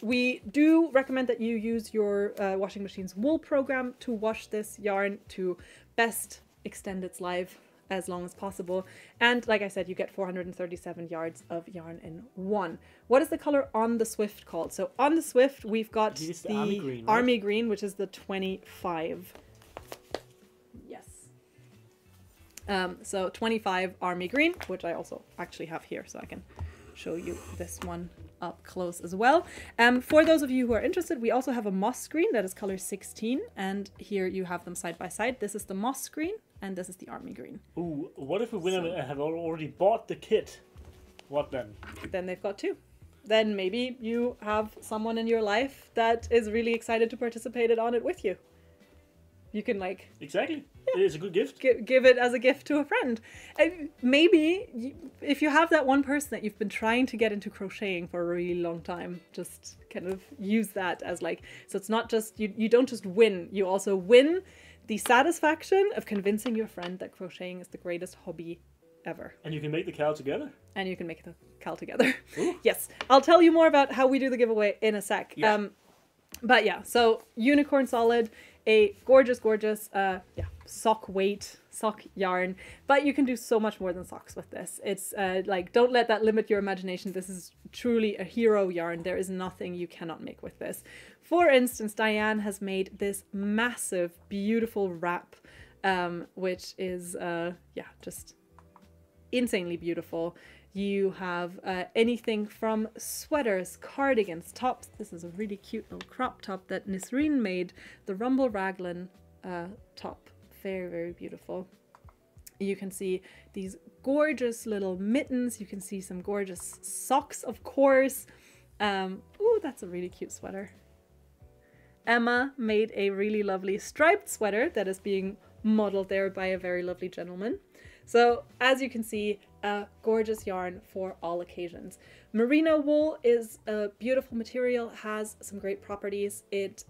We do recommend that you use your washing machine's wool program to wash this yarn to best extend its life as long as possible. And like I said, you get 437 yards of yarn in one. What is the color on the Swift called? So on the Swift, we've got the Army Green, right? Army Green, which is the 25. Yes. So 25 Army Green, which I also actually have here, so I can show you this one up close as well. For those of you who are interested, we also have a moss green that is color 16, and here you have them side by side. This is the moss green, and this is the army green. Ooh, what if we win and have already bought the kit? What then? Then they've got two. Then maybe you have someone in your life that is really excited to participate on it with you. You can like... Exactly. Yeah. It's a good gift. Give it as a gift to a friend. And maybe if you have that one person that you've been trying to get into crocheting for a really long time, just kind of use that as like... So it's not just... You don't just win. You also win the satisfaction of convincing your friend that crocheting is the greatest hobby ever. And you can make the CAL together? And you can make the CAL together. Ooh. Yes. I'll tell you more about how we do the giveaway in a sec. Yeah. But yeah, so Unicorn Solid, a gorgeous, gorgeous, sock yarn. But you can do so much more than socks with this. It's like, don't let that limit your imagination. This is truly a hero yarn. There is nothing you cannot make with this. For instance, Diane has made this massive, beautiful wrap, which is, just insanely beautiful. You have anything from sweaters, cardigans, tops. This is a really cute little crop top that Nisreen made. The Rumble Raglan top. Very, very beautiful. You can see these gorgeous little mittens. You can see some gorgeous socks, of course. Ooh, that's a really cute sweater. Emma made a really lovely striped sweater that is being modeled there by a very lovely gentleman. So as you can see, a gorgeous yarn for all occasions. Merino wool is a beautiful material, has some great properties. It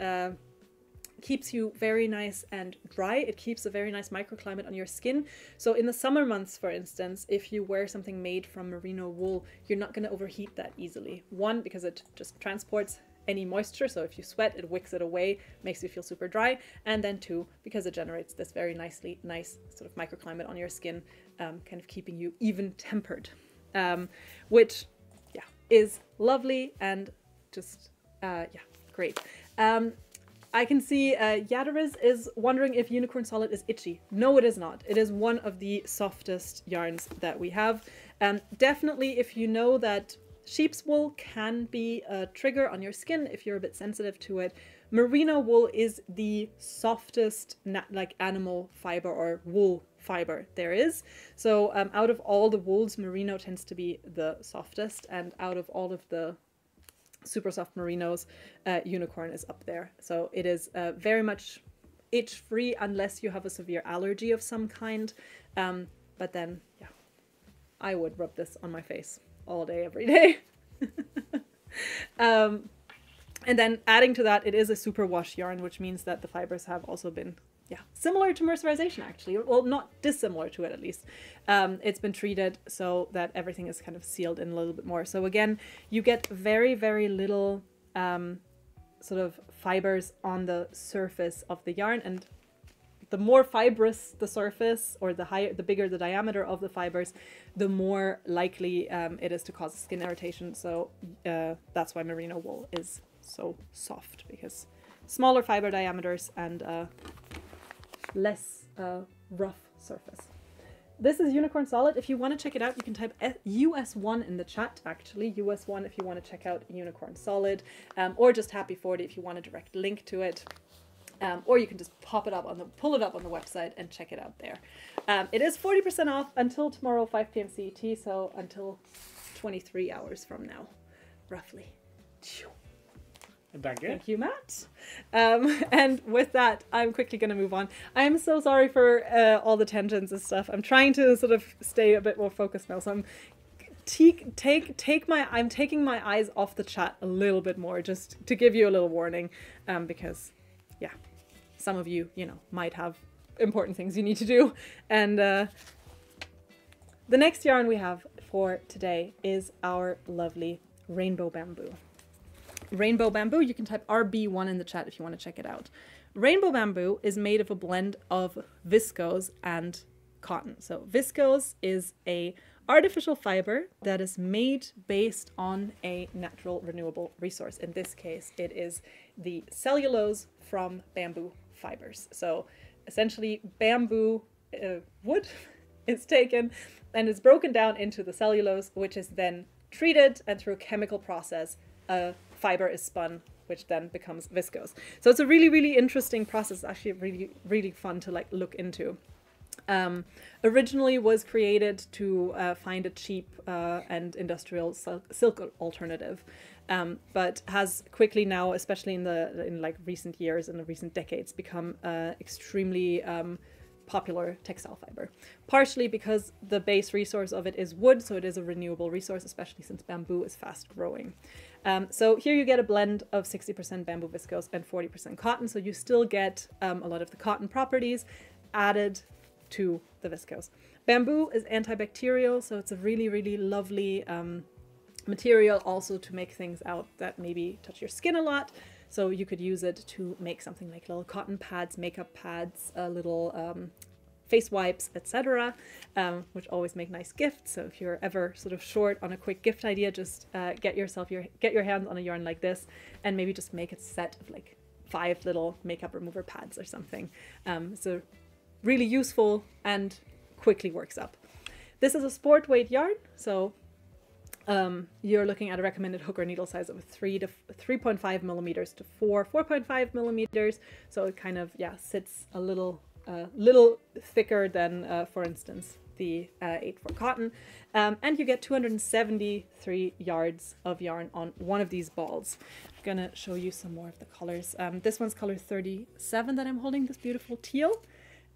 keeps you very nice and dry. It keeps a very nice microclimate on your skin. So in the summer months, for instance, if you wear something made from merino wool, you're not going to overheat that easily. One, because it just transports any moisture, so if you sweat, it wicks it away, makes you feel super dry. And then two, because it generates this very nice sort of microclimate on your skin, kind of keeping you even tempered, which is lovely and just great. I can see Yadariz is wondering if Unicorn Solid is itchy. No, it is not. It is one of the softest yarns that we have. Definitely, if you know that sheep's wool can be a trigger on your skin if you're a bit sensitive to it, merino wool is the softest animal fiber or wool fiber there is. So out of all the wools, merino tends to be the softest, and out of all of the super soft merinos, unicorn is up there. So it is very much itch-free unless you have a severe allergy of some kind. But then, yeah, I would rub this on my face all day, every day. And then adding to that, it is a superwash yarn, which means that the fibers have also been, yeah, similar to mercerization, actually. Well, not dissimilar to it, at least. It's been treated so that everything is kind of sealed in a little bit more. So again, you get very, very little sort of fibers on the surface of the yarn, and the more fibrous the surface, or the bigger the diameter of the fibers, the more likely it is to cause skin irritation. So that's why merino wool is so soft, because smaller fiber diameters and less rough surface. This is Unicorn Solid. If you want to check it out, you can type US1 in the chat, actually. US1 if you want to check out Unicorn Solid, or just Happy 40 if you want a direct link to it. Or you can just pull it up on the website and check it out there. It is 40% off until tomorrow, 5 p.m. CET, so until 23 hours from now, roughly. Thank you, Matt. And with that, I'm quickly going to move on. I'm so sorry for all the tensions and stuff. I'm trying to sort of stay a bit more focused now, so I'm taking my eyes off the chat a little bit more, just to give you a little warning, because yeah, some of you, might have important things you need to do. And the next yarn we have for today is our lovely Rainbow Bamboo. Rainbow Bamboo, you can type RB1 in the chat if you want to check it out. Rainbow Bamboo is made of a blend of viscose and cotton. So viscose is a artificial fiber that is made based on a natural renewable resource. In this case, it is the cellulose from bamboo fibers. So essentially bamboo wood is taken and is broken down into the cellulose, which is then treated, and through a chemical process, a fiber is spun, which then becomes viscose. So it's a really, really interesting process. It's actually really, really fun to look into. Originally was created to find a cheap and industrial silk alternative, but has quickly now, especially in recent years and the recent decades, become extremely popular textile fiber. Partially because the base resource of it is wood, so it is a renewable resource, especially since bamboo is fast growing. So here you get a blend of 60% bamboo viscose and 40% cotton, so you still get a lot of the cotton properties added to the viscose. Bamboo is antibacterial, so it's a really, really lovely material also to make things out that maybe touch your skin a lot. So you could use it to make something like little cotton pads, makeup pads, little face wipes, etc., which always make nice gifts. So if you're ever sort of short on a quick gift idea, just get your hands on a yarn like this, and maybe just make a set of 5 little makeup remover pads or something. So really useful and quickly works up. This is a sport weight yarn, so you're looking at a recommended hook or needle size of 3.5 millimeters to 4.5 millimeters. So it kind of, sits a little thicker than, for instance, the 8/4 cotton. And you get 273 yards of yarn on one of these balls. I'm gonna show you some more of the colors. This one's color 37 that I'm holding, this beautiful teal.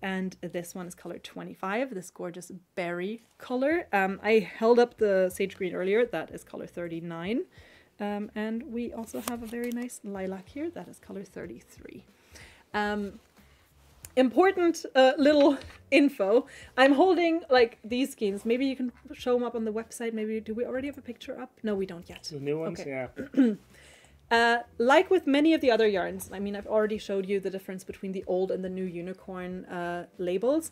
And this one is color 25, this gorgeous berry color. I held up the sage green earlier, that is color 39. And we also have a very nice lilac here, that is color 33. Important little info. I'm holding these skeins. Maybe you can show them up on the website. Maybe, do we already have a picture up? No, we don't yet. The new ones, okay. Yeah. Like with many of the other yarns, I mean, I've already showed you the difference between the old and the new unicorn labels.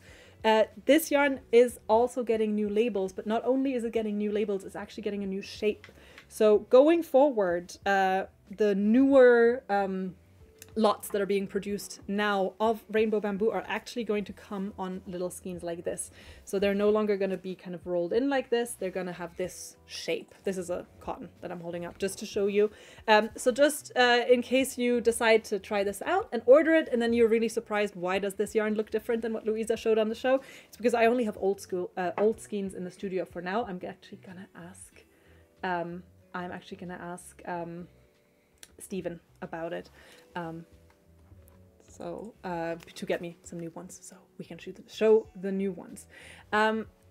This yarn is also getting new labels, but not only is it getting new labels, it's actually getting a new shape. So going forward, the newer lots that are being produced now of rainbow bamboo are actually going to come on little skeins like this. So they're no longer going to be kind of rolled in like this. They're going to have this shape. This is a cotton that I'm holding up just to show you. So just in case you decide to try this out and order it, and then you're really surprised, why does this yarn look different than what Louisa showed on the show? It's because I only have old skeins in the studio for now. I'm actually going to ask Stephen about it. To get me some new ones so we can show the new ones.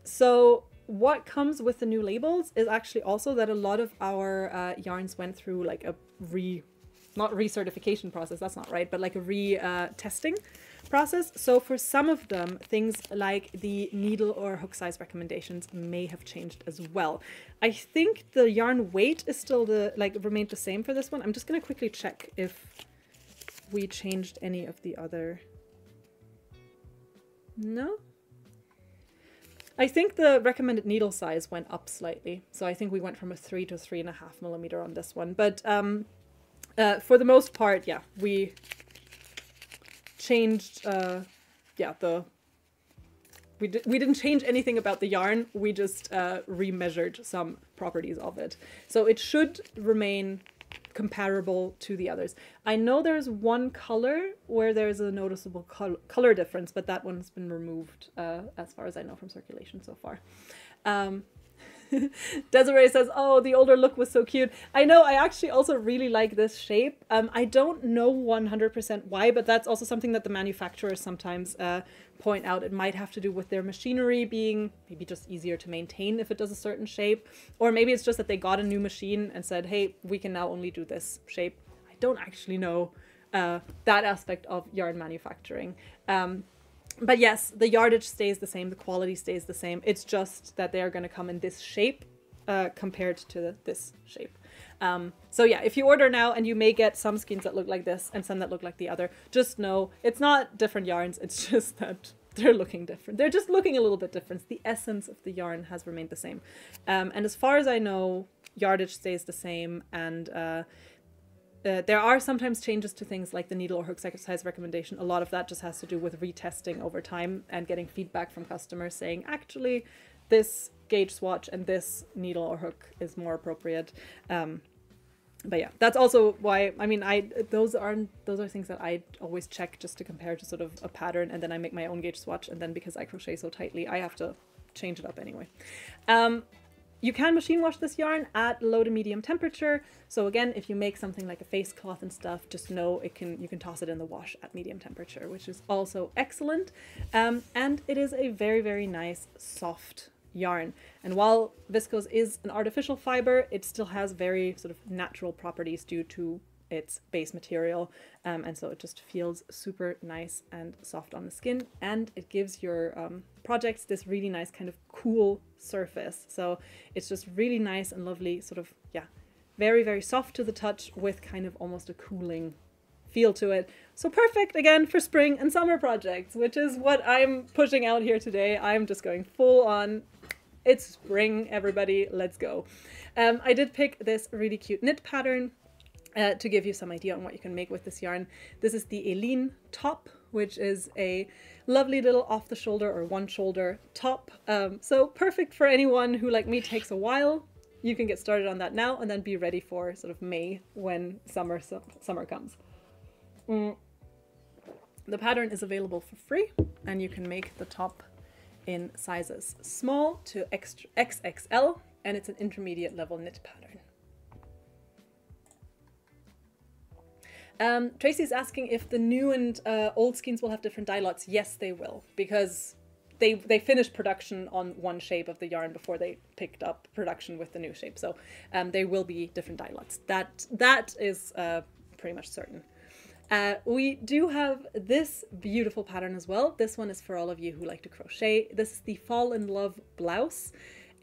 So what comes with the new labels is actually also that a lot of our yarns went through like a not recertification process, that's not right, but like a testing process. So for some of them, things like the needle or hook size recommendations may have changed as well. I think the yarn weight is still remained the same for this one. I'm just gonna quickly check if we changed any of the other. No? I think the recommended needle size went up slightly. So I think we went from a 3 to 3.5 millimeter on this one. But for the most part, yeah, we changed, we didn't change anything about the yarn. We just remeasured some properties of it. So it should remain comparable to the others. I know there's one color where there's a noticeable color difference, but that one's been removed as far as I know from circulation so far. Desiree says, oh, the older look was so cute. I know, I actually also really like this shape. I don't know 100% why, but that's also something that the manufacturers sometimes point out. It might have to do with their machinery being maybe just easier to maintain if it does a certain shape. Or maybe it's just that they got a new machine and said, hey, we can now only do this shape. I don't actually know that aspect of yarn manufacturing. But yes, the yardage stays the same, the quality stays the same. It's just that they're going to come in this shape compared to this shape. So yeah, if you order now, and you may get some skeins that look like this and some that look like the other, just know it's not different yarns. It's just that they're looking different. They're just looking a little bit different. The essence of the yarn has remained the same. And as far as I know, yardage stays the same, and there are sometimes changes to things like the needle or hook size recommendation. A lot of that just has to do with retesting over time and getting feedback from customers saying, actually, this gauge swatch and this needle or hook is more appropriate. But yeah, that's also why, I mean, those are things that I always check just to compare to sort of a pattern, and then I make my own gauge swatch, and then because I crochet so tightly, I have to change it up anyway. You can machine wash this yarn at low to medium temperature. So again, if you make something like a face cloth and stuff, just know you can toss it in the wash at medium temperature, which is also excellent. And it is a very, very nice soft yarn. And while viscose is an artificial fiber, it still has very sort of natural properties due to its base material, and so it just feels super nice and soft on the skin, and it gives your projects this really nice kind of cool surface. So it's just really nice and lovely, sort of, yeah, very, very soft to the touch with kind of almost a cooling feel to it. So perfect again for spring and summer projects, which is what I'm pushing out here today. I'm just going full on. It's spring, everybody, let's go. I did pick this really cute knit pattern to give you some idea on what you can make with this yarn. This is the Eileen top, which is a lovely little off the shoulder or one shoulder top. So perfect for anyone who, like me, takes a while. You can get started on that now and then be ready for sort of May when summer comes. The pattern is available for free, and you can make the top in sizes small to XXL, and it's an intermediate level knit pattern. Tracy's asking if the new and old skeins will have different dye lots. Yes, they will, because they finished production on one shape of the yarn before they picked up production with the new shape. So there will be different dye lots. That is pretty much certain. We do have this beautiful pattern as well. This one is for all of you who like to crochet. This is the Fall in Love blouse,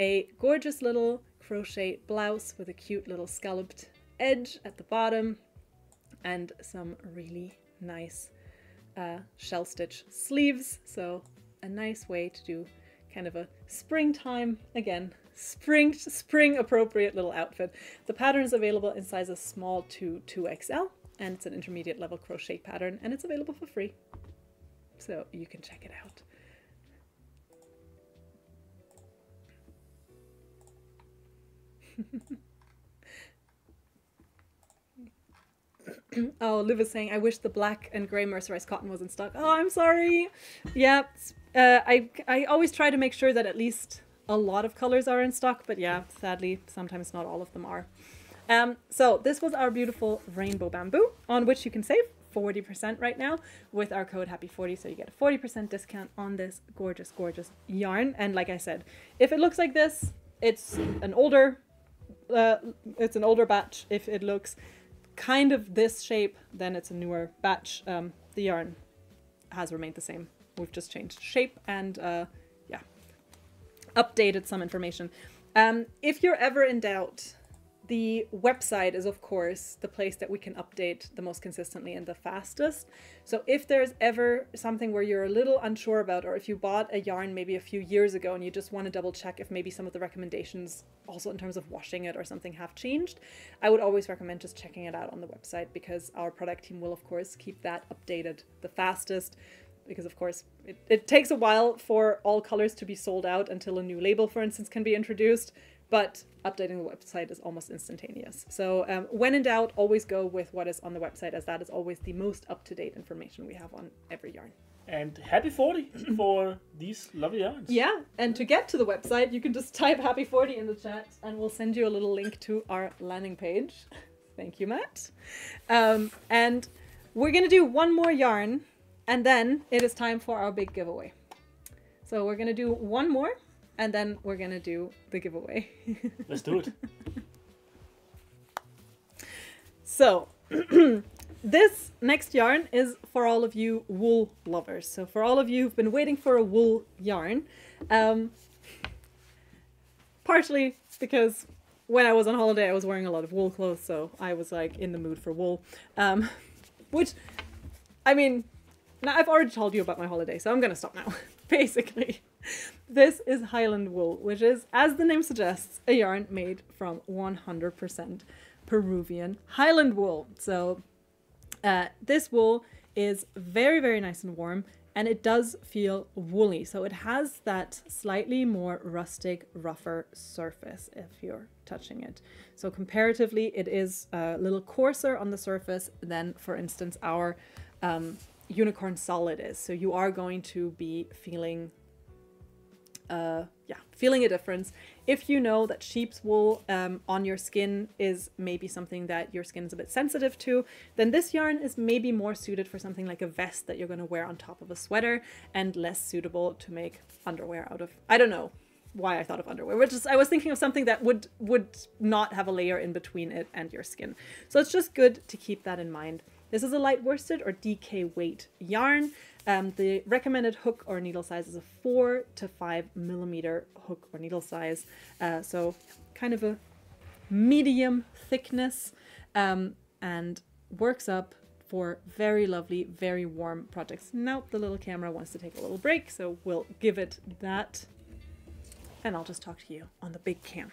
a gorgeous little crochet blouse with a cute little scalloped edge at the bottom, and some really nice shell stitch sleeves. So a nice way to do kind of a springtime, again, spring appropriate little outfit. The pattern is available in sizes small to 2XL, and it's an intermediate level crochet pattern, and it's available for free. So you can check it out. Oh, Liv is saying, I wish the black and grey mercerized cotton was in stock. Oh, I'm sorry. Yeah, I always try to make sure that at least a lot of colors are in stock, but yeah, sadly, sometimes not all of them are. So this was our beautiful rainbow bamboo, on which you can save 40% right now with our code happy40, so you get a 40% discount on this gorgeous, gorgeous yarn. And like I said, if it looks like this, it's an older batch. If it looks kind of this shape, then it's a newer batch. The yarn has remained the same. We've just changed shape and yeah, updated some information. If you're ever in doubt, the website is of course the place that we can update the most consistently and the fastest. So if there's ever something where you're a little unsure about, or if you bought a yarn maybe a few years ago and you just want to double check if maybe some of the recommendations also in terms of washing it or something have changed, I would always recommend just checking it out on the website, because our product team will of course keep that updated the fastest, because of course it takes a while for all colors to be sold out until a new label, for instance, can be introduced. But updating the website is almost instantaneous. So when in doubt, always go with what is on the website, as that is always the most up-to-date information we have on every yarn. And happy 40 for these lovely yarns. Yeah, and to get to the website, you can just type happy 40 in the chat and we'll send you a little link to our landing page. Thank you, Matt. And we're going to do one more yarn, and then it is time for our big giveaway. So we're going to do one more, and then we're gonna do the giveaway. Let's do it. So, this next yarn is for all of you wool lovers. So for all of you who've been waiting for a wool yarn, partially because when I was on holiday, I was wearing a lot of wool clothes, so I was like in the mood for wool. Which, I mean, now I've already told you about my holiday, so I'm gonna stop now. Basically, this is Highland wool, which is, as the name suggests, a yarn made from 100% Peruvian Highland wool. So this wool is very, very nice and warm, and it does feel woolly. So it has that slightly more rustic, rougher surface if you're touching it. So comparatively, it is a little coarser on the surface than, for instance, our unicorn solid is. So you are going to be feeling feeling a difference. If you know that sheep's wool on your skin is maybe something that your skin is a bit sensitive to, then this yarn is maybe more suited for something like a vest that you're going to wear on top of a sweater, and less suitable to make underwear out of. I don't know why I thought of underwear, which is, I was thinking of something that would not have a layer in between it and your skin. So it's just good to keep that in mind. This is a light worsted or DK weight yarn. The recommended hook or needle size is a 4 to 5 millimeter hook or needle size. So kind of a medium thickness, and works up for very lovely, very warm projects. Now the little camera wants to take a little break, so we'll give it that. And I'll just talk to you on the big cam.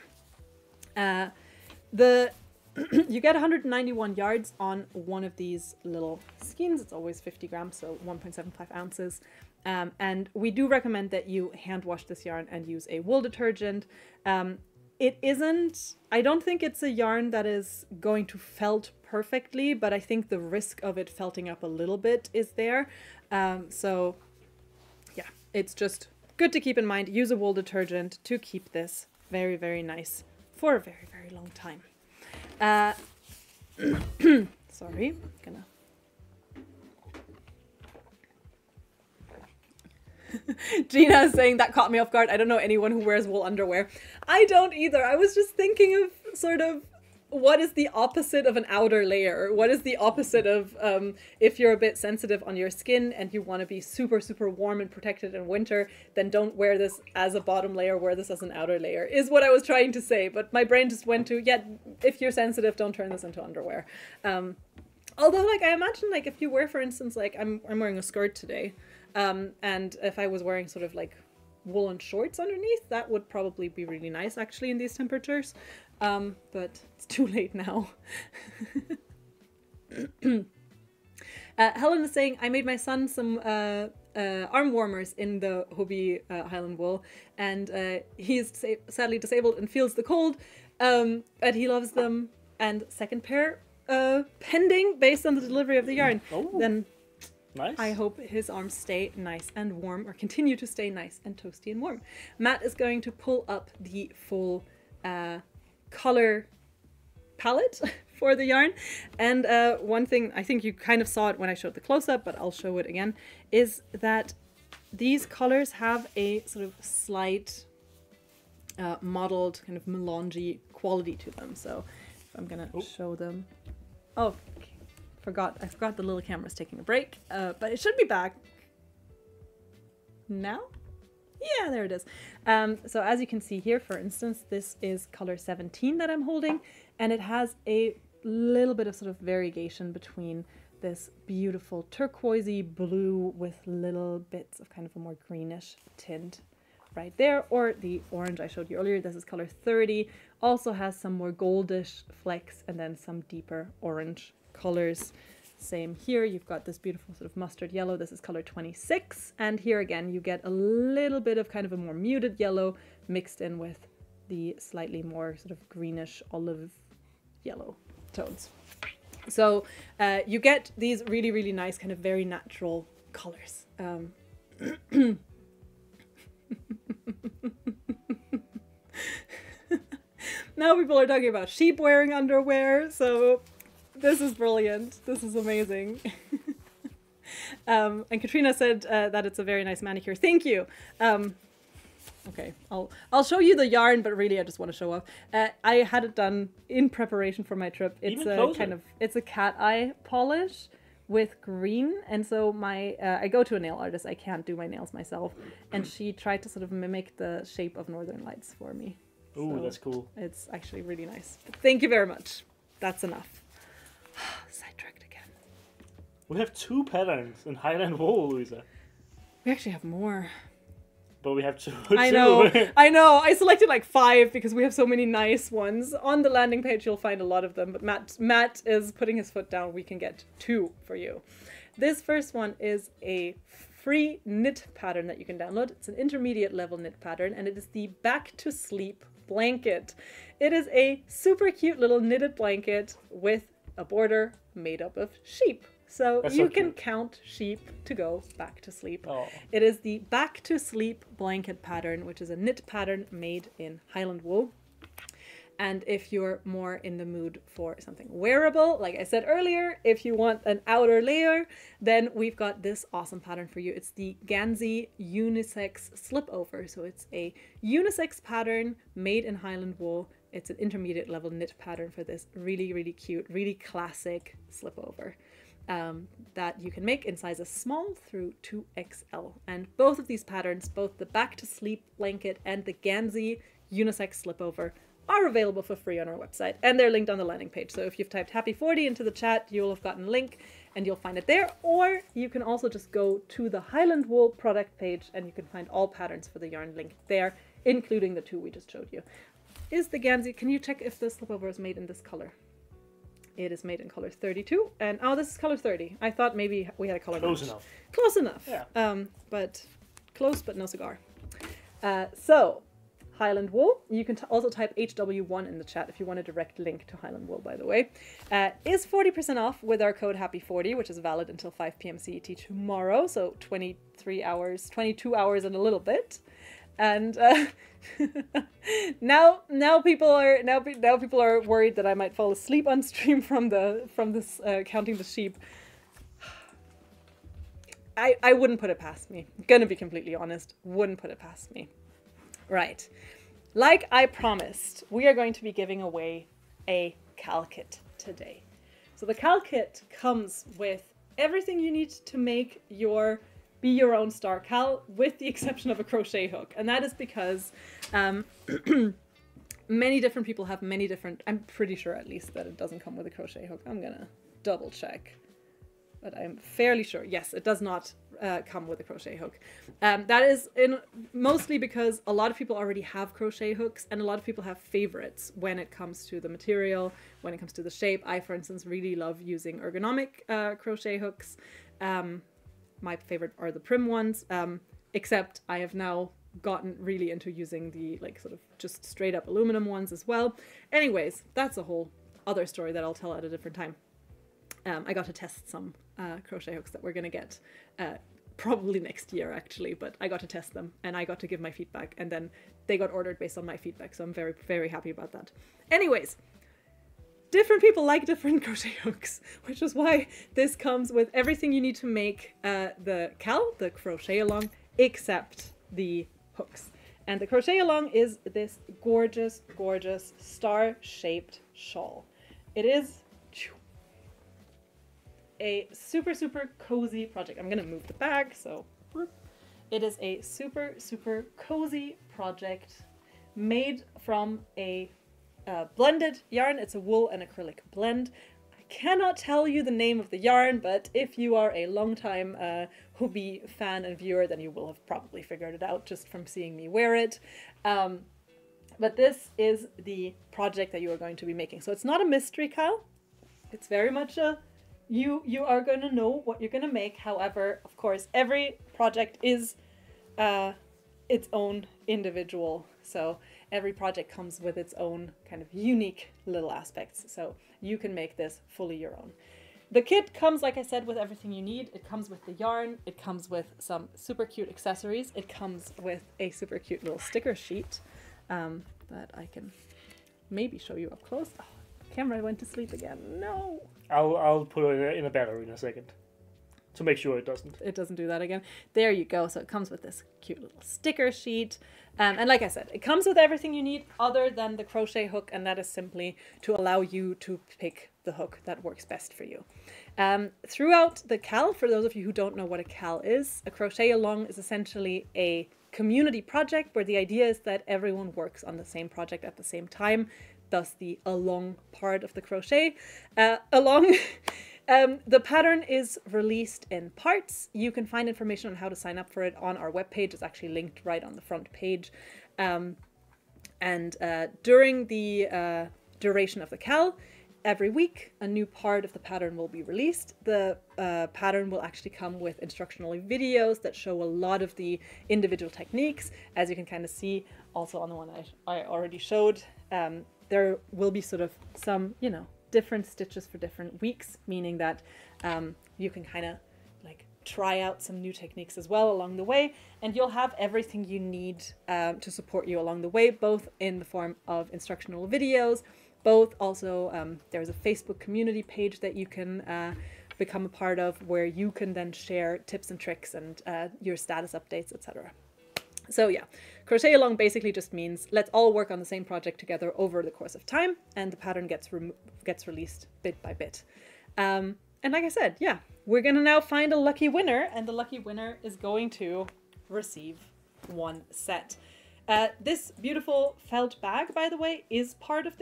You get 191 yards on one of these little skeins. It's always 50 grams, so 1.75 ounces. And we do recommend that you hand wash this yarn and use a wool detergent. It isn't, I don't think it's a yarn that is going to felt perfectly, but I think the risk of it felting up a little bit is there. So yeah, it's just good to keep in mind. Use a wool detergent to keep this very, very nice for a very, very long time. Sorry, gonna. Gina is saying that caught me off guard. I don't know anyone who wears wool underwear. I don't either. I was just thinking of sort of what is the opposite of an outer layer? What is the opposite of if you're a bit sensitive on your skin and you want to be super, super warm and protected in winter, then don't wear this as a bottom layer, wear this as an outer layer, is what I was trying to say. But my brain just went to, yeah, if you're sensitive, don't turn this into underwear. Although, like, I imagine, like, if you wear, for instance, like, I'm wearing a skirt today, and if I was wearing sort of like woolen shorts underneath, that would probably be really nice actually in these temperatures. But it's too late now. Helen is saying, I made my son some arm warmers in the Hobbii Highland wool, and he is sadly disabled and feels the cold, but he loves them. And second pair pending based on the delivery of the yarn. Oh, then nice. I hope his arms stay nice and warm, or continue to stay nice and toasty and warm. Matt is going to pull up the full color palette for the yarn. And one thing, I think you kind of saw it when I showed the close-up, but I'll show it again, is that these colors have a sort of slight mottled kind of melange quality to them. So if I'm gonna show them. Oh, I forgot the little camera's taking a break, but it should be back now. Yeah, there it is. So as you can see here, for instance, this is color 17 that I'm holding, and it has a little bit of sort of variegation between this beautiful turquoisey blue with little bits of kind of a more greenish tint right there, or the orange I showed you earlier. This is color 30, also has some more goldish flecks and then some deeper orange colors. Same here, you've got this beautiful sort of mustard yellow. This is color 26, and here again you get a little bit of kind of a more muted yellow mixed in with the slightly more sort of greenish olive yellow tones. So you get these really, really nice kind of very natural colors. Now people are talking about sheep wearing underwear, so this is brilliant. This is amazing. And Katrina said that it's a very nice manicure. Thank you. Okay, I'll show you the yarn, but really I just want to show off. I had it done in preparation for my trip. It's it's a cat eye polish with green, and so my I go to a nail artist. I can't do my nails myself, and she tried to sort of mimic the shape of Northern Lights for me. Ooh, So that's cool. It's actually really nice. Thank you very much. That's enough. Sidetracked again. We have 2 patterns in Highland wool, Louisa. We actually have more. But we have 2. I know. I selected like 5 because we have so many nice ones. On the landing page, you'll find a lot of them. But Matt is putting his foot down. We can get 2 for you. This first one is a free knit pattern that you can download. It's an intermediate level knit pattern, and it is the Back to Sleep blanket. It is a super cute little knitted blanket with a border made up of sheep. So you can count sheep to go back to sleep. Oh. It is the Back to Sleep blanket pattern, which is a knit pattern made in Highland wool. And if you're more in the mood for something wearable, like I said earlier, if you want an outer layer, then we've got this awesome pattern for you. It's the Gansey Unisex Slipover. So it's a unisex pattern made in Highland wool. It's an intermediate level knit pattern for this really, really cute, really classic slipover. That you can make in sizes small through 2XL. And both of these patterns, both the Back to Sleep blanket and the Gansey Unisex Slipover, are available for free on our website, and they're linked on the landing page. So if you've typed Happy40 into the chat, you'll have gotten a link and you'll find it there. Or you can also just go to the Highland wool product page and you can find all patterns for the yarn linked there, including the 2 we just showed you. Is the Gansey, can you check if the slipover is made in this color? It is made in color 32, and oh, this is color 30. I thought maybe we had a color Close match. enough. Close enough. Yeah. But close, but no cigar. So Highland wool. You can also type HW1 in the chat if you want a direct link to Highland wool, by the way. Is 40% off with our code Happy40, which is valid until 5 p.m. CET tomorrow. So 22 hours and a little bit. And now people are worried that I might fall asleep on stream from this counting the sheep. I wouldn't put it past me. Gonna be completely honest, wouldn't put it past me. Right, like I promised, we are going to be giving away a cal kit today. So the cal kit comes with everything you need to make be your own star cal, with the exception of a crochet hook. And that is because many different people have many different, I'm pretty sure at least that it doesn't come with a crochet hook. I'm gonna double check, but I'm fairly sure. Yes, it does not come with a crochet hook. That is mostly because a lot of people already have crochet hooks, and a lot of people have favorites when it comes to the material, when it comes to the shape. I, for instance, really love using ergonomic crochet hooks. My favorite are the prim ones, except I have now gotten really into using the like sort of just straight up aluminum ones as well. Anyways, that's a whole other story that I'll tell at a different time. I got to test some crochet hooks that we're going to get probably next year, actually, but I got to test them and I got to give my feedback, and then they got ordered based on my feedback, so I'm very, very happy about that. Anyways, different people like different crochet hooks, which is why this comes with everything you need to make the cal, the crochet along, except the hooks. And the crochet along is this gorgeous, gorgeous star-shaped shawl. It is a super, super cozy project. I'm gonna move the bag, so it is a super, super cozy project made from a blended yarn. It's a wool and acrylic blend. I cannot tell you the name of the yarn, but if you are a longtime Hobbii fan and viewer, then you will have probably figured it out just from seeing me wear it. But this is the project that you are going to be making. So it's not a mystery, Kyle. It's very much a you are going to know what you're going to make. However, of course, every project is its own individual. So every project comes with its own kind of unique little aspects. So you can make this fully your own. The kit comes, like I said, with everything you need. It comes with the yarn. It comes with some super cute accessories. It comes with a super cute little sticker sheet that I can maybe show you up close. Oh, camera went to sleep again. No. I'll put it in a battery in a second to make sure it doesn't do that again. There you go. So it comes with this cute little sticker sheet. And like I said, it comes with everything you need other than the crochet hook, and that is simply to allow you to pick the hook that works best for you. Throughout the cal, for those of you who don't know what a cal is, a crochet along is essentially a community project where the idea is that everyone works on the same project at the same time. Thus the along part of the crochet. The pattern is released in parts. You can find information on how to sign up for it on our webpage. It's actually linked right on the front page. During the duration of the cal, every week a new part of the pattern will be released. The pattern will actually come with instructional videos that show a lot of the individual techniques. As you can kind of see also on the one I already showed, there will be sort of some, different stitches for different weeks, meaning that you can kind of like try out some new techniques as well along the way, and you'll have everything you need to support you along the way, both in the form of instructional videos, both also there's a Facebook community page that you can become a part of, where you can then share tips and tricks and your status updates, etc. So yeah, crochet along basically just means let's all work on the same project together over the course of time, and the pattern gets released bit by bit. And like I said, yeah, we're gonna now find a lucky winner, and the lucky winner is going to receive one set. This beautiful felt bag, by the way, is part of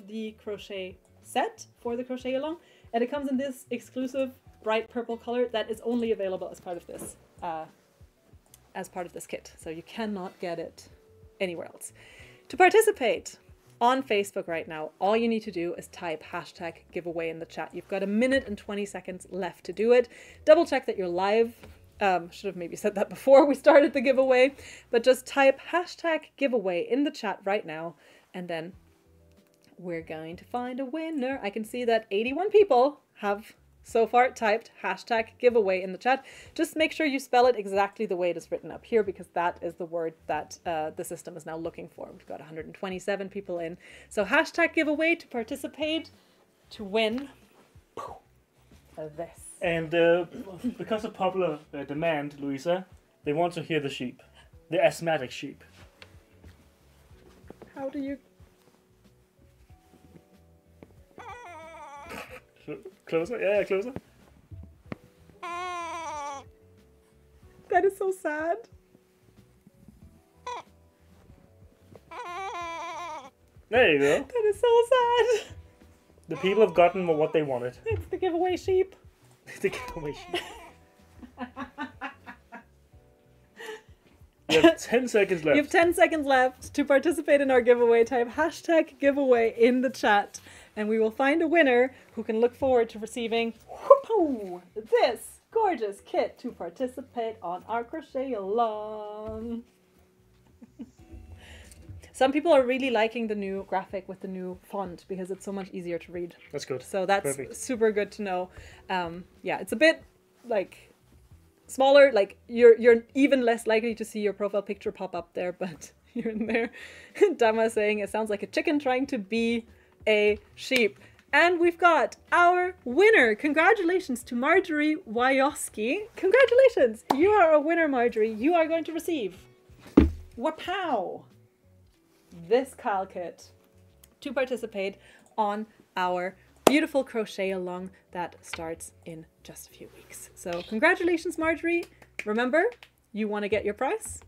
the crochet set for the crochet along, and it comes in this exclusive bright purple color that is only available as part of this. Kit, so you cannot get it anywhere else. To participate on Facebook right now, all you need to do is type #giveaway in the chat. You've got 1 minute and 20 seconds left to do it. Double check that you're live. Should have maybe said that before we started the giveaway, but just type #giveaway in the chat right now, and then we're going to find a winner. I can see that 81 people have so far typed #giveaway in the chat. Just make sure you spell it exactly the way it is written up here, because that is the word that the system is now looking for. We've got 127 people in. So #giveaway to participate to win this. And because of popular demand, Louisa, they want to hear the sheep. The asthmatic sheep. How do you... Closer? Yeah, closer. That is so sad. There you go. That is so sad. The people have gotten what they wanted. It's the giveaway sheep. The giveaway sheep. You have 10 seconds left. You have 10 seconds left to participate in our giveaway. Type hashtag giveaway in the chat, and we will find a winner who can look forward to receiving this gorgeous kit to participate on our crochet along. Some people are really liking the new graphic with the new font because it's so much easier to read. That's good. So that's Perfect. super good to know. Yeah, it's a bit like smaller, like you're even less likely to see your profile picture pop up there, but you're in there. Dama saying it sounds like a chicken trying to be a sheep. And we've got our winner. Congratulations to Marjorie Wyoski. Congratulations. You are a winner, Marjorie. You are going to receive wapow, this Cal kit to participate on our beautiful crochet along that starts in just a few weeks. So congratulations, Marjorie. Remember, you want to get your prize?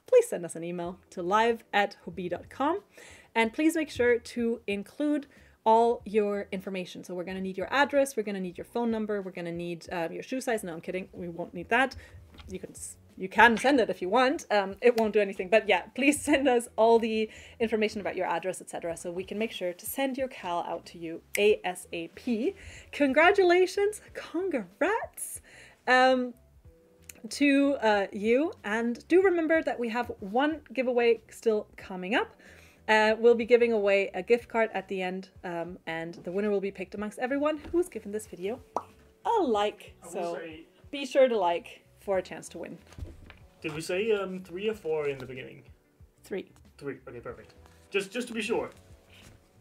Please send us an email to live@hobbii.com, and please make sure to include all your information. So we're going to need your address, we're going to need your phone number, we're going to need your shoe size. No, I'm kidding. We won't need that. You can send it if you want. It won't do anything. But yeah, please send us all the information about your address, etc., so we can make sure to send your Cal out to you ASAP. Congratulations, congrats to you. And do remember that we have one giveaway still coming up. We'll be giving away a gift card at the end, and the winner will be picked amongst everyone who's given this video a like. So be sure to like for a chance to win. Did we say 3 or 4 in the beginning? 3. 3. Okay, perfect. Just to be sure.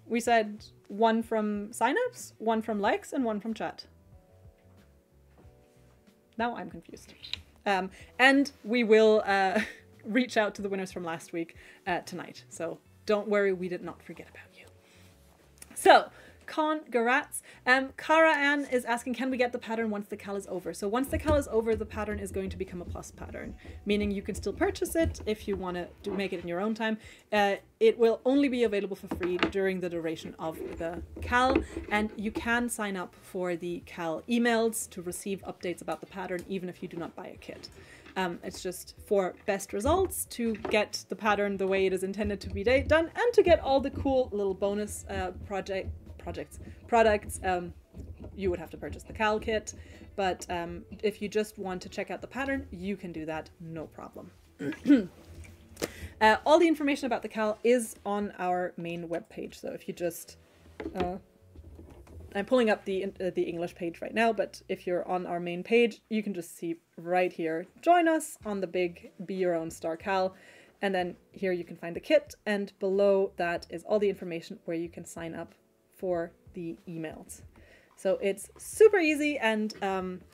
We said 1 from signups, 1 from likes, and 1 from chat. Now I'm confused. And we will reach out to the winners from last week tonight. So don't worry, we did not forget about you. So, congrats. Cara Ann is asking, can we get the pattern once the Cal is over? So once the Cal is over, the pattern is going to become a plus pattern, meaning you can still purchase it if you want to make it in your own time. It will only be available for free during the duration of the Cal, and you can sign up for the Cal emails to receive updates about the pattern even if you do not buy a kit. It's just for best results, to get the pattern the way it is intended to be done, and to get all the cool little bonus products. You would have to purchase the Cal kit, but if you just want to check out the pattern, you can do that, no problem. All the information about the Cal is on our main webpage, so if you just I'm pulling up the English page right now, but if you're on our main page, you can just see right here, join us on the big Be Your Own Star Cal, and then here you can find the kit, and below that is all the information where you can sign up for the emails. So it's super easy, and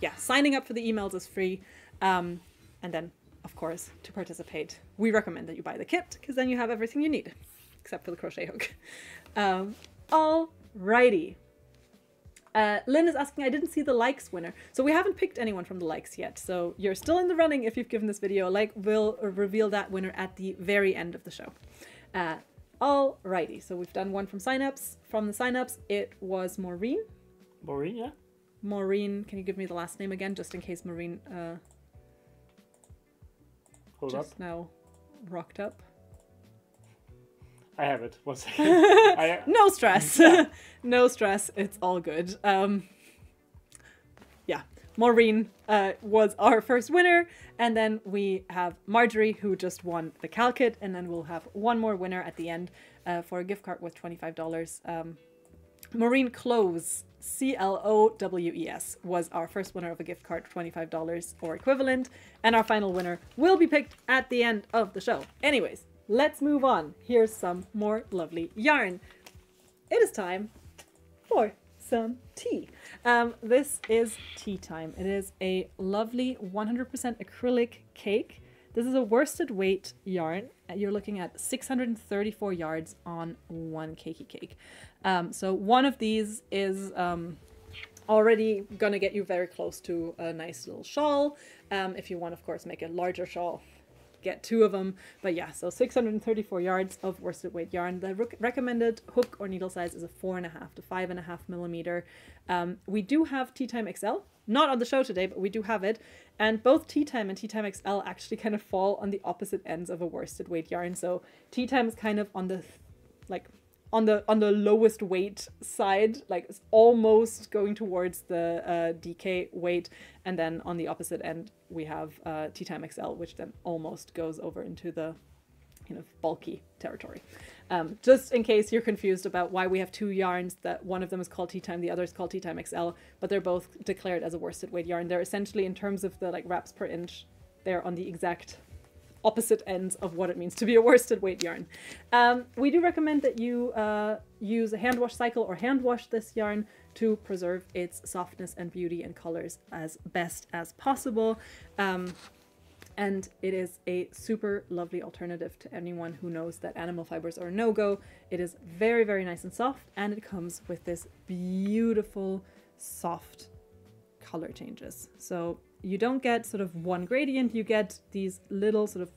yeah, signing up for the emails is free, and then of course to participate we recommend that you buy the kit, because then you have everything you need except for the crochet hook. Alrighty. Lynn is asking, I didn't see the likes winner. So we haven't picked anyone from the likes yet. So you're still in the running if you've given this video a like. We'll reveal that winner at the very end of the show. Alrighty, so we've done 1 from signups. From the signups, it was Maureen. Maureen, yeah? Maureen, can you give me the last name again, just in case Maureen Hold up. now rocked up? I have it. 1 second. No stress. No stress. It's all good. Yeah, Maureen was our first winner, and then we have Marjorie, who just won the Cal kit, and then we'll have one more winner at the end for a gift card worth $25. Maureen Clowes, CLOWES, was our first winner of a gift card for $25 or equivalent, and our final winner will be picked at the end of the show. Anyways, let's move on. Here's some more lovely yarn. It is time for some tea. This is tea time. It is a lovely 100% acrylic cake. This is a worsted weight yarn. You're looking at 634 yards on one cakey cake. So one of these is already gonna get you very close to a nice little shawl. If you want, of course, make a larger shawl, get 2 of them. But yeah, so 634 yards of worsted weight yarn. The recommended hook or needle size is a 4.5 to 5.5 millimeter. We do have Tea Time XL, not on the show today, but we do have it. And both Tea Time and Tea Time XL actually kind of fall on the opposite ends of a worsted weight yarn. So Tea Time is kind of on the on the lowest weight side, like it's almost going towards the DK weight, and then on the opposite end we have Tea Time XL, which then almost goes over into the kind of bulky territory. Just in case you're confused about why we have 2 yarns, that one of them is called Tea Time, the other is called Tea Time XL, but they're both declared as a worsted weight yarn. They're essentially, in terms of the like wraps per inch, they're on the exact opposite ends of what it means to be a worsted weight yarn. We do recommend that you use a hand wash cycle or hand wash this yarn to preserve its softness and beauty and colors as best as possible. And it is a super lovely alternative to anyone who knows that animal fibers are a no-go. It is very, very nice and soft, and it comes with this beautiful, soft color changes. So you don't get sort of one gradient, you get these little sort of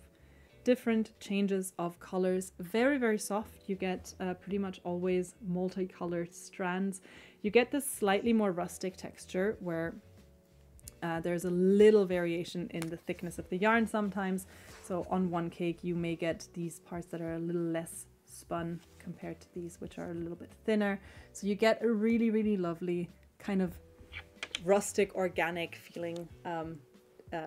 different changes of colors. Very, very soft. You get pretty much always multicolored strands. You get this slightly more rustic texture where there's a little variation in the thickness of the yarn sometimes. So on one cake you may get these parts that are a little less spun compared to these which are a little bit thinner. So you get a really, really lovely kind of rustic, organic feeling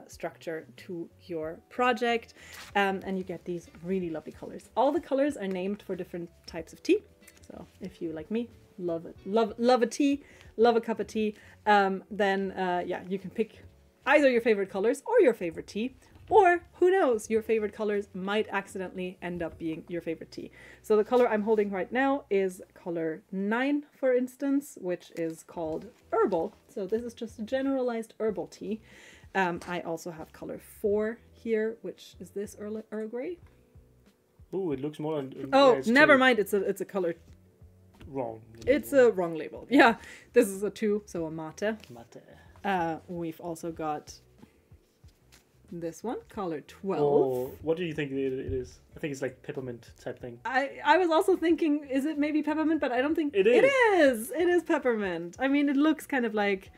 structure to your project, and you get these really lovely colors. All the colors are named for different types of tea. So if you, like me, love a tea, love a cup of tea, then yeah, you can pick either your favorite colors or your favorite tea, or who knows, your favorite colors might accidentally end up being your favorite tea. So the color I'm holding right now is color 9, for instance, which is called herbal. So this is just a generalized herbal tea. I also have color 4 here, which is this Earl Grey. Ooh, it looks more. Oh, yeah, never mind. It's a color. Wrong. It's a wrong label. Yeah, this is a 2, so a mate. Mate. We've also got this one, color 12. Oh, what do you think it is? I think it's like peppermint type thing. I was also thinking, is it maybe peppermint? But I don't think it is. It is peppermint. I mean, it looks kind of like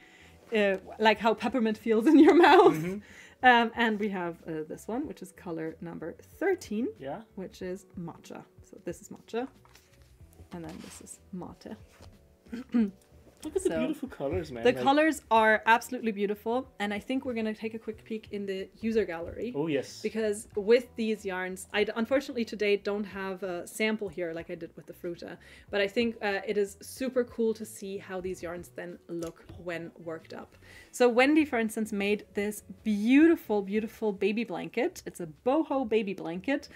how peppermint feels in your mouth. Mm-hmm. And we have this one, which is color number 13, yeah, which is matcha. So this is matcha, and then this is mate. Look at the beautiful colors, man. The colors are absolutely beautiful, and I think we're going to take a quick peek in the user gallery. Oh, yes. Because with these yarns, I unfortunately today don't have a sample here like I did with the Fruta, but I think it is super cool to see how these yarns then look when worked up. So Wendy, for instance, made this beautiful, beautiful baby blanket. It's a boho baby blanket